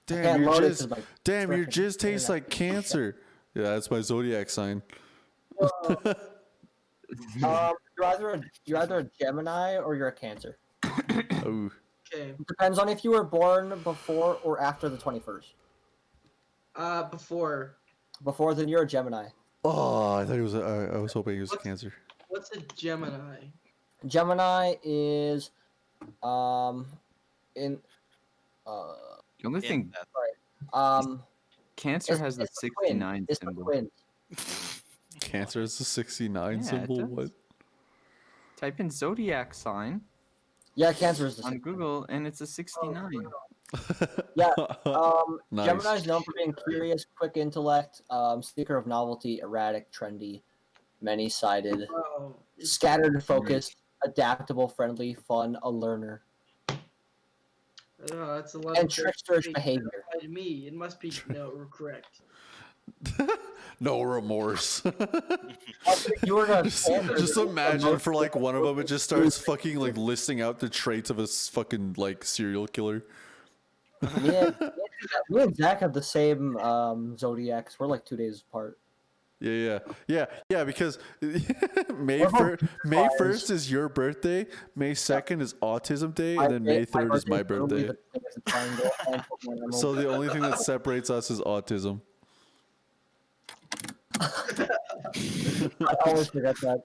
Damn, Can't your load it jizz. 'cause my Damn, your frickin' jizz tastes like Cancer. Yeah, that's my zodiac sign. You're either a Gemini or you're a Cancer. Oh, Okay. It depends on if you were born before or after the 21st. Before. Before, then you're a Gemini. oh, I thought it was. I was hoping it was Cancer. What's a Gemini? Gemini is, in, The only In thing, that. Cancer has the it's twin. 69 It's the symbol. twins. Cancer is the 69 Yeah, it symbol. does. What? Type in zodiac sign Yeah, Cancer is the on same. Google, and it's a 69. Yeah, Nice. Gemini is known for being curious, quick intellect, seeker of novelty, erratic, trendy, many-sided, Oh, scattered, focused, adaptable, friendly, fun, a learner, that's a lot and of tricksterish things behavior. by me. It must be correct. No remorse. You were gonna just imagine for like one of them, it just starts fucking like listing out the traits of a fucking like serial killer. Me and Zach have the same zodiacs. We're like 2 days apart. Yeah. Because May We're both May fires. 1st is your birthday. May 2nd is Autism Day, and then My May 3rd is my birthday birthday. literally the same as a triangle and when I'm So older. the only thing that separates us is autism. I always forget that.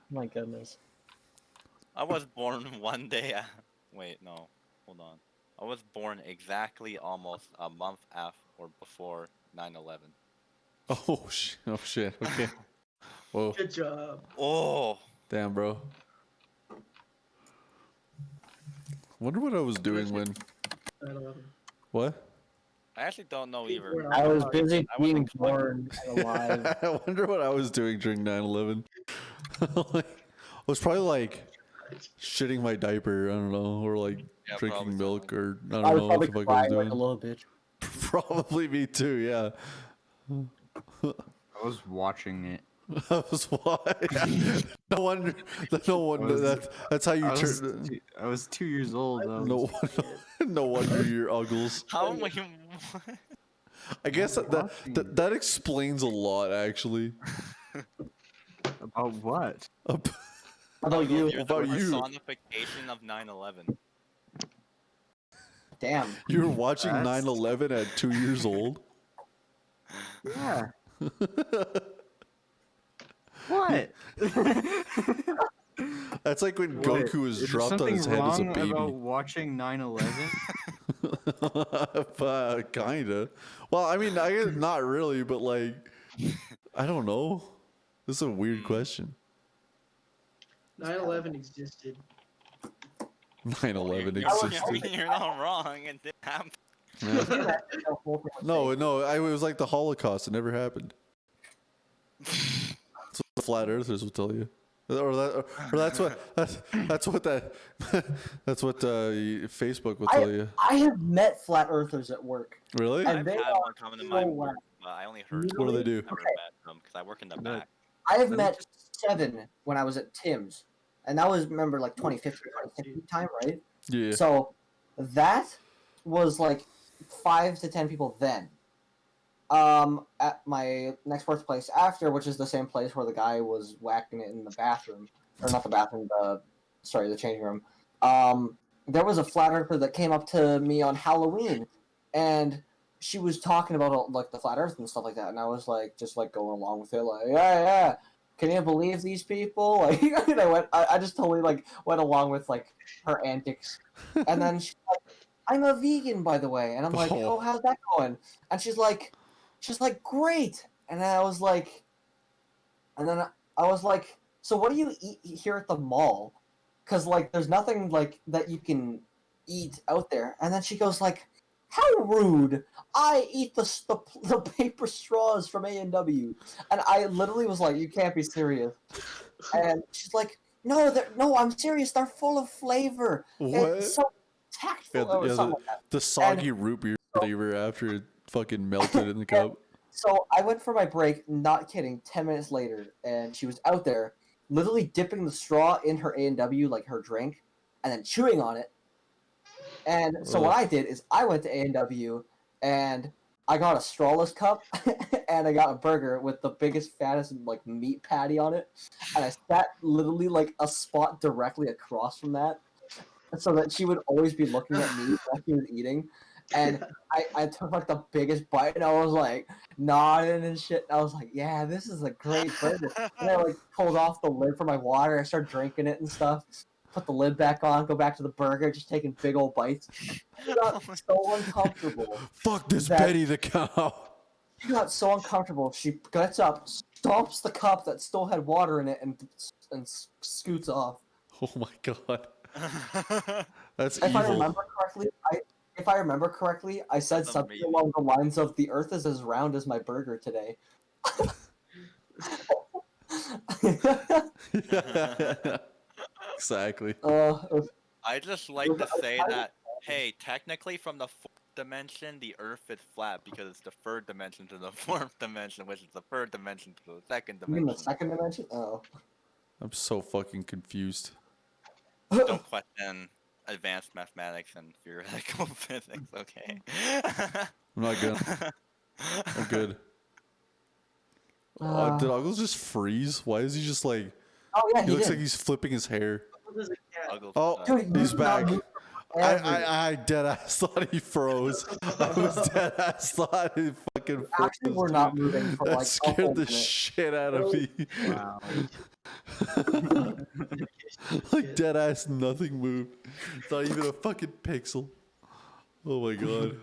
My goodness. I was born one day. Wait, no, hold on. I was born exactly almost a month after or before 9/11. Oh shit! Oh shit! Okay. Whoa. Good job. Oh, Damn, bro. Wonder what I was doing when. 9/11. What? I actually don't know either. I was busy I wasn't being born and alive. I wonder what I was doing during 9/11. Like, I was probably like shitting my diaper. I don't know, or like Yeah, drinking probably milk, or I I don't was know what probably the fuck I was crying like doing. a little bitch. Probably me too. Yeah. I was watching it. I was why. No wonder. No wonder. That's how you turn. I was 2 years old. No, no wonder you're uggles. How am I? I guess that explains a lot, actually. About what? How about you? You're About the you. personification of 9/11. Damn. You were watching That's- 9/11 at 2 years old. Yeah. What? That's like when What? Goku was Is there dropped on his something head as a wrong baby. about watching 9/11? Kinda. Well, I mean, I guess not really, but like, I don't know. This is a weird question. 9/11 existed. 9/11 You're existed. you're not wrong. It didn't happen. Yeah. No, it was like the Holocaust. It never happened. That's what the flat earthers will tell you, or that's what Facebook will tell you. I have met flat earthers at work. Really? And I've they had are one come into my so work, but I only heard. What do they do? Never met them because I work in the back. I have Let me met 7 when I was at Tim's, and that was remember like 2015, 2016 time, right? Yeah. So that was like 5 to 10 people then. At my next workplace after, which is the same place where the guy was whacking it in the bathroom, or not the bathroom, the changing room. There was a flat earther that came up to me on Halloween, and she was talking about like the flat earth and stuff like that, and I was like, just like going along with it, like, yeah, can you believe these people? Like, and I just totally like went along with like her antics, and then she's like, I'm a vegan, by the way, and I'm like, Oh. oh, how's that going? And she's like, great, and then I was like, so what do you eat here at the mall? Because like, there's nothing like that you can eat out there, and then she goes like, how rude! I eat the paper straws from A&W, and I literally was like, you can't be serious. And she's like, no, I'm serious. They're full of flavor. What? It's so tactful or something like that. The soggy root beer flavor after it fucking melted in the cup. So I went for my break, not kidding, 10 minutes later, and she was out there, literally dipping the straw in her A&W, like her drink, and then chewing on it. And so what I did is I went to A&W, and I got a strawless cup, and I got a burger with the biggest, fattest, like, meat patty on it, and I sat literally, like, a spot directly across from that, so that she would always be looking at me while she was eating. And I took like the biggest bite, and I was like nodding and shit. And I was like, "Yeah, this is a great burger." And I like pulled off the lid for my water. I started drinking it and stuff. Put the lid back on. Go back to the burger. Just taking big old bites. It got so uncomfortable. Fuck this that- Betty the cow. She got so uncomfortable. She gets up, stomps the cup that still had water in it, and scoots off. Oh my god. That's If I evil. remember correctly, I said That's something amazing. along the lines of "The Earth is as round as my burger today." Exactly. It was- I just like to say that, hey, technically from the fourth dimension, the Earth is flat because it's the third dimension to the fourth dimension, which is the third dimension to the second you mean the dimension. second dimension? Oh. I'm so fucking confused. Don't question advanced mathematics and theoretical physics, okay? I'm not gonna. I'm good. Did Uggles just freeze? Why is he just like? Oh yeah, He he looks did. like he's flipping his hair. There's a cat. Uggles, Oh, Dude, he's you not back. move forever. I dead ass thought he froze. I was dead ass thought he back and forth. Actually, we're not moving for That like a scared whole the minute. shit out of me. Wow. Like dead ass, nothing moved. It's not even a fucking pixel. Oh my god.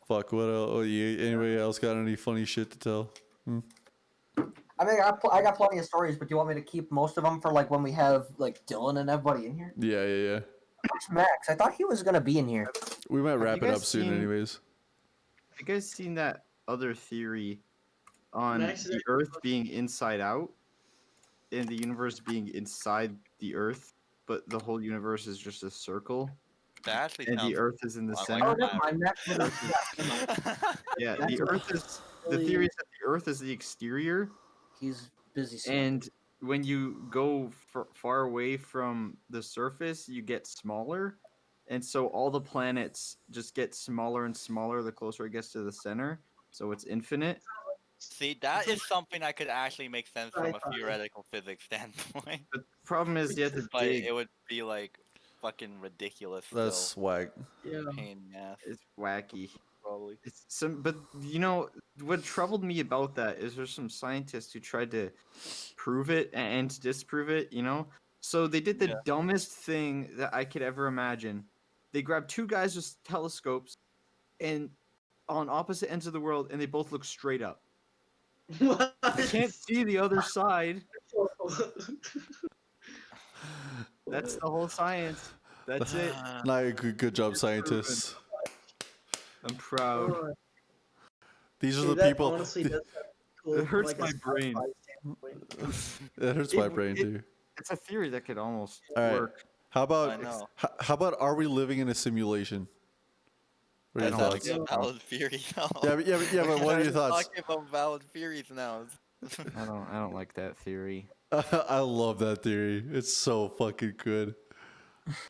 Fuck. What else? Oh, yeah. Anybody else got any funny shit to tell? I mean, I got plenty of stories, but do you want me to keep most of them for like when we have like Dylan and everybody in here? Yeah. Where's Max? I thought he was gonna be in here. We might wrap you it guys up soon, seen- anyways. Have you guys seen that other theory on Max is the actually Earth being inside out and the universe being inside the Earth, but the whole universe is just a circle That actually and sounds. the Earth is in the I like center? Oh, that. never mind. Max was Yeah, That's the a- Earth is the theory is that the Earth is the exterior, he's busy. and when you go far away from the surface, you get smaller, and so all the planets just get smaller and smaller the closer it gets to the center. So it's infinite. See, that is something that could actually make sense from a Sci-fi. theoretical physics standpoint. The problem is you have to But dig. it would be like fucking ridiculous. That's Still. swag. Yeah. Pain in the ass, It's wacky. probably. It's some, but you know what troubled me about that is there's some scientists who tried to prove it and to disprove it. You know, so they did the Yeah. dumbest thing that I could ever imagine. They grabbed two guys with telescopes, and on opposite ends of the world, and they both look straight up. What? They can't see the other side. That's the whole science. That's it. Nah, good job, scientists. I'm proud. These are Dude, the that people. honestly does sound cool It from, hurts like, a my brain. sci-fi standpoint. That hurts my It- brain it- too. It's a theory that could almost All right. work. How I about know. how about are we living in a simulation? What are That's your don't thoughts? actually like a valid theory. Now. But what are your thoughts? Talking about valid theories now. I don't like that theory. I love that theory. It's so fucking good.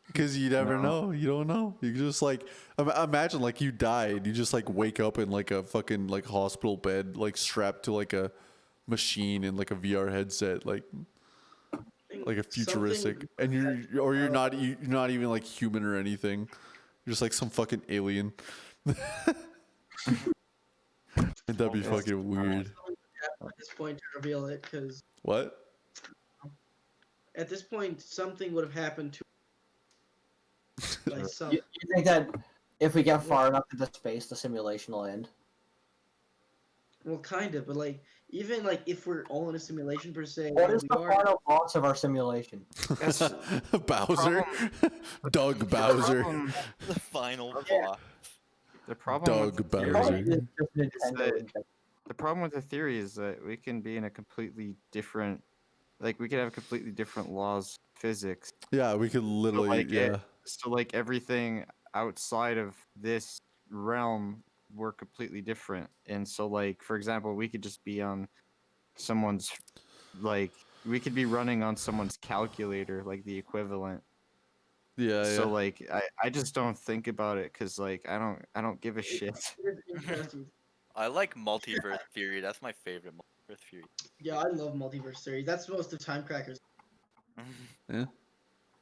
Because you never know. You don't know. You just like imagine like you died. You just like wake up in like a fucking like hospital bed, like strapped to like a machine in like a VR headset, like a futuristic. And you're not even like human or anything. You're just like some fucking alien. That'd be fucking weird. At this point to reveal it, because What? at this point something would have happened to like some. You think that if we get far enough into space, the simulation will end? Well, kind of, but like even like if we're all in a simulation per se, What like, is we the are. final boss of our simulation? Bowser? Doug Bowser. The final Yeah. boss. The problem Doug with the theory- Bowser. Probably just Nintendo that- and- The problem with the theory is that we can be in a completely different, like we could have completely different laws of physics. Yeah, we could literally, like, yeah. So like everything outside of this realm were completely different. And so like for example, we could just be on someone's like we could be running on someone's calculator, like the equivalent. Yeah, So yeah. like I just don't think about it because like I don't give a shit. It is interesting. I like multiverse theory. That's my favorite multiverse theory. Yeah, I love multiverse theories. That's most of time crackers.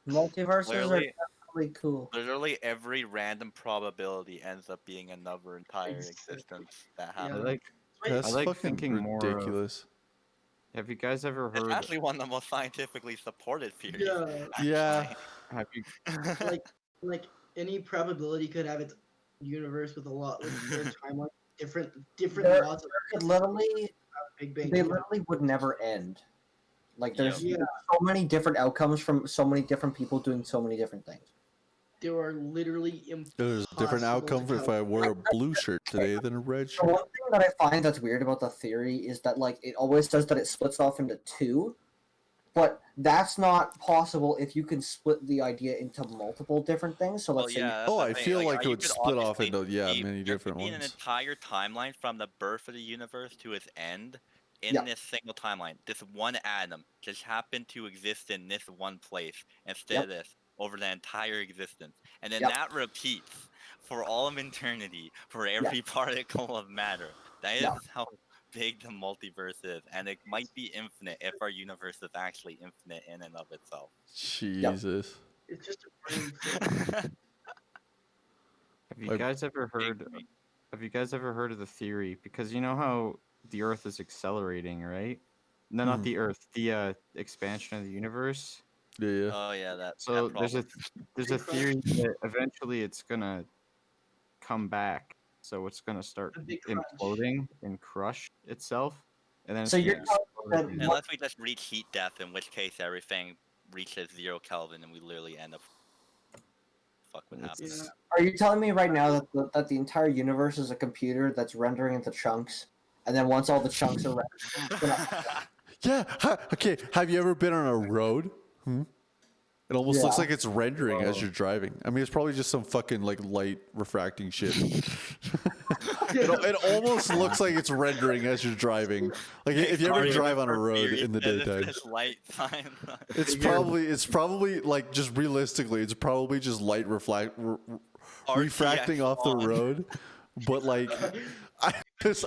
Multiverses Clearly- are really cool. Literally every random probability ends up being another entire Exactly. existence that Yeah. I happens. like That's like fucking thinking more of- ridiculous. have you guys ever It's heard actually one of the most scientifically supported theories. Yeah, Yeah. have you like any probability could have its universe with a lot like their timeline, different There- laws of It literally, Big Bang. they literally would never end. Like there's Yeah. so many different outcomes from so many different people doing so many different things. There are literally There's a different impossible outcome to if I wore a blue shirt today than a red The shirt. one thing that I find that's weird about the theory is that like it always says that it splits off into two, but that's not possible if you can split the idea into multiple different things. So Well, let's say yeah, that's Oh, the I thing, feel like it you would could split off obviously into, yeah, be- many there different could be ones. an entire timeline from the birth of the universe to its end in Yeah. this single timeline. This one atom just happened to exist in this one place instead of this over the entire existence. And then Yep. that repeats for all of eternity for every particle of matter. That is Yeah. how big the multiverse is. And it might be infinite if our universe is actually infinite in and of itself. Jesus. It's just a brain thing. have Have you Like- guys ever heard? Have you guys ever heard of the theory? Because you know how the Earth is accelerating, right? No, not Mhm. the Earth. The expansion of the universe. Yeah. Oh yeah, that. So that there's a problem. there's a theory that eventually it's gonna come back. So it's gonna start The big crunch. imploding and crush itself, and then it's So gonna you're telling explode me that again. Unless we just reach heat death, in which case everything reaches 0 Kelvin and we literally end up. Fuck what It's- happens. Yeah. Are you telling me right now that the entire universe is a computer that's rendering into chunks, and then once all the chunks are rendered, Yeah. Okay. Have you ever been on a road? It almost looks Yeah. like it's rendering as you're driving. I mean, it's probably just some fucking like light refracting shit. It almost looks like it's rendering as you're driving. Like if you ever Sorry, drive on a for road theory, in the that is daytime, this light sign. it's probably like just realistically, it's probably just light refracting off the on. road. But like,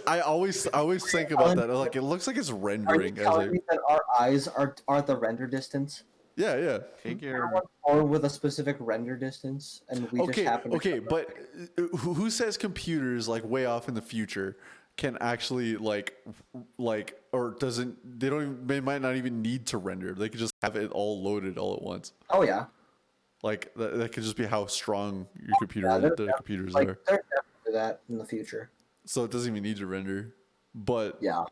I always think about that. Like it looks like it's are you rendering as telling I me that our eyes are the render distance? yeah. Figure. Or with a specific render distance, and we just happen to. Okay, but who says computers like way off in the future can actually like or doesn't they don't even, they might not even need to render. They could just have it all loaded all at once. Oh yeah, Like that could just be how strong your computer Yeah, the there's computers like are. there's definitely that in the future. So it doesn't even need to render. But Yeah.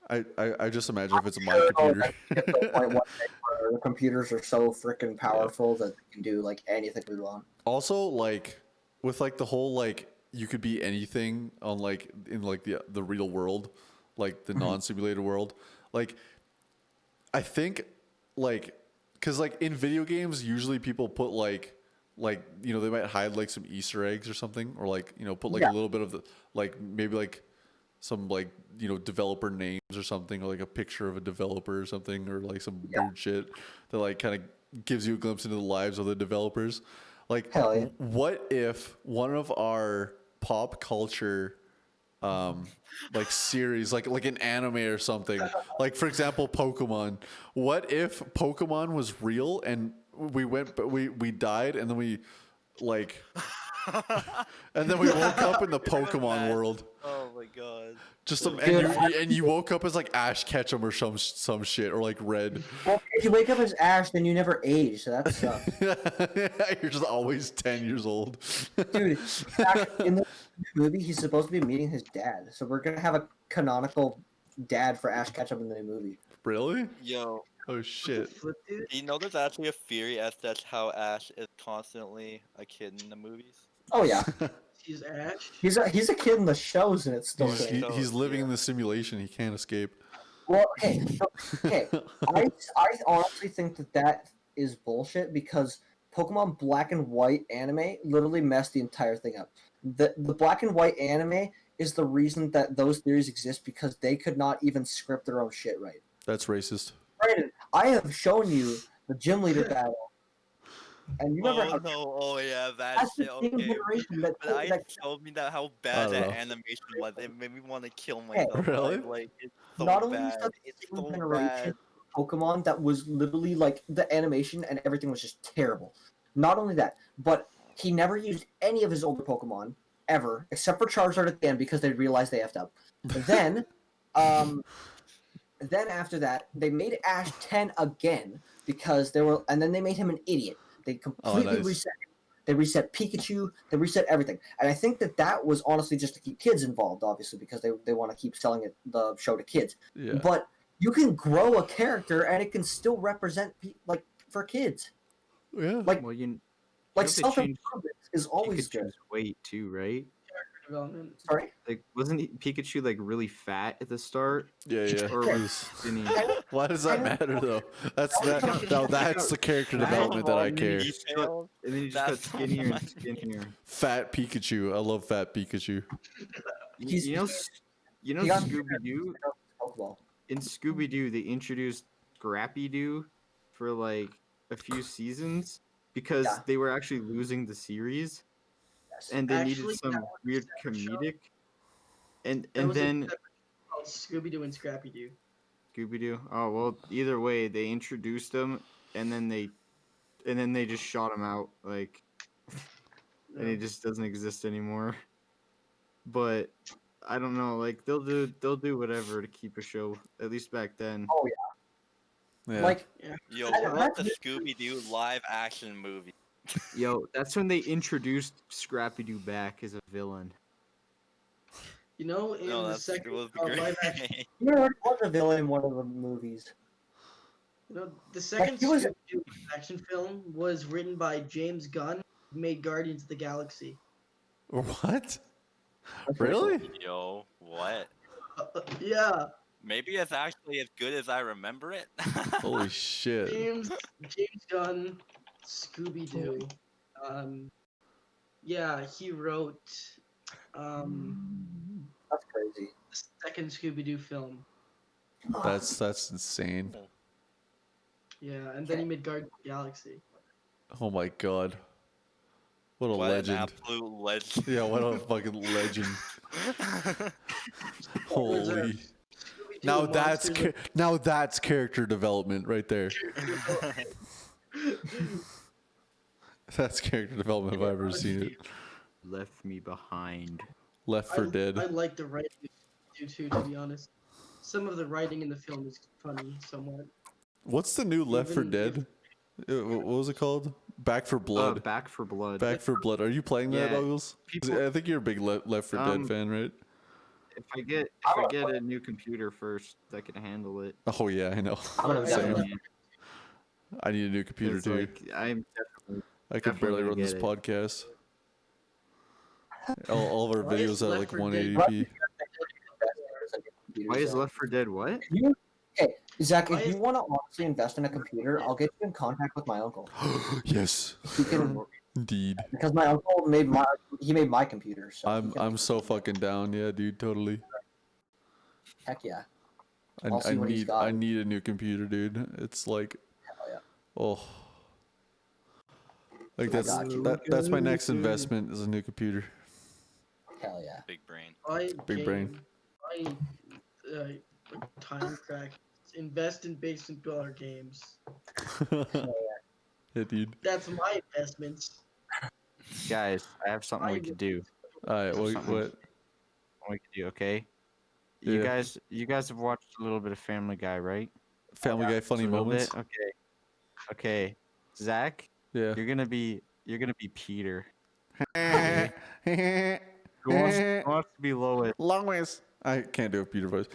I just imagine if it's my Sure, computer. like, get to the point one day where the computers are so freaking powerful that they can do like anything we want. Also, like with like the whole like you could be anything on like in like the real world, like the non-simulated world. Like I think like because like in video games, usually people put like you know they might hide like some Easter eggs or something, or like you know put like Yeah. a little bit of the like maybe like some like you know developer names or something, or like a picture of a developer or something, or like some weird shit that like kind of gives you a glimpse into the lives of the developers. Like, Hell yeah. what if one of our pop culture like series like an anime or something, like for example Pokemon, what if Pokemon was real and we died and then we like and then we woke up in the Pokemon world. Oh my god. Just some, Dude, and you woke up as like Ash Ketchum or some shit, or like Red. Well, if you wake up as Ash, then you never age, so that sucks. You're just always 10 years old. Dude, actually, in the movie, he's supposed to be meeting his dad, so we're gonna have a canonical dad for Ash Ketchum in the movie. Really? Yo, Oh shit. Flip, dude. do you know there's actually a theory as that's how Ash is constantly a kid in the movies? Oh yeah, She's Ash. he's a kid in the shows, and it's still He's, good. he's living in the simulation. He can't escape. Well, okay. I honestly think that is bullshit because Pokemon Black and White anime literally messed the entire thing up. The Black and White anime is the reason that those theories exist because they could not even script their own shit right. That's racist. Brandon, I have shown you the gym leader battle, and you remember Oh how no! Oh yeah, that that's the shit. same Okay. generation that, But I that showed me that how I bad don't that know. animation was. It made me want to kill Hey, myself. Really? Like it's so not only is bad. that It's the same so generation bad. Pokemon that was literally like the animation and everything was just terrible. Not only that, but he never used any of his older Pokemon ever, except for Charizard at the end because they realized they effed up. Then, then after that, they made Ash 10 again because they were, and then they made him an idiot. They completely nice. reset him. They reset Pikachu. They reset everything, and I think that was honestly just to keep kids involved, obviously, because they want to keep selling the show to kids. Yeah. But you can grow a character, and it can still represent like for kids. Yeah. Like Well, you like they self changed improvement is always good. Pikachu's weight too, right? Development. Sorry. Like, wasn't Pikachu like really fat at the start, Yeah. or Yeah. was skinny? Why does that matter though? That's the character development that I care. Details. And then you just got That's so skinnier and funny. skinnier. Fat Pikachu. I love Fat Pikachu. He's- You know he got Scooby Doo. Pokeball. In Scooby Doo, they introduced Scrappy Doo for like a few seasons because Yeah. they were actually losing the series, Yes. and they Actually, needed some that was a weird separate show. comedic. And That was a then separate show called Scooby Doo and Scrappy Doo. Scooby Doo. Oh well, either way, they introduced them, and then they just shot them out. Like and he just doesn't exist anymore. But I don't know, like they'll do whatever to keep a show. At least back then. Oh Yeah. Like, Yo, I what don't about the know. Scooby-Doo live-action movie? Yo, that's when they introduced Scrappy Doo back as a villain. You know, in No, the it second was live action, great. he already was a villain in one of the movies. you know, the second he was- Scooby-Doo action film was written by James Gunn, who made Guardians of the Galaxy. What? That's pretty Really? Yo, what? Yeah, Maybe it's actually as good as I remember it. Holy shit. James Gunn, Scooby-Doo. Yeah, he wrote That's crazy. the second Scooby-Doo film. That's insane. Yeah, and then he made Guardians of the Galaxy. Oh my god. What a What an legend. absolute legend. Yeah, what a fucking legend. Holy. Scooby-Doo Now that's character development right there. That's character development if I've ever seen it. Left me behind. Left for I Dead. like the writing of Scooby-Doo too, to be honest. Some of the writing in the film is funny, somewhat. What's the new Left for Even Dead? What was it called? Back for Blood. Back for Blood. Back for Blood. Are you playing that, Yeah, Douglas? people- I think you're a big Left for Dead fan, right? If I get a new computer first that can handle it. Oh yeah, I know. I'm gonna Same. definitely. I need a new computer It's too. like I'm definitely I could barely run definitely this get podcast. All of our Why is videos are Left like 4 Dead- 180p. Why is Left 4 Dead what? Okay, Zach, Why if you is- want to honestly invest in a computer, I'll get you in contact with my uncle. Yes, He can, indeed. because my uncle made my computer. So he can- I'm so fucking down. Yeah, dude, totally. heck yeah. I, I'll see what he's got. I need a new computer, dude. It's like, Hell yeah. oh, like I that's got you. that's my next investment is a new computer. Hell yeah. Big brain. Big brain. Time crack. Invest in basement dollar games. Yeah, dude. That's my investments. Guys, I have something we could do. All right, what? Something we could do, okay? Yeah. You guys have watched a little bit of Family Guy, right? Family Guy Just funny a little moments. bit? Okay. Zach, Yeah. you're gonna be Peter. Long Who wants to be Lois? ways. I can't do a Peter voice.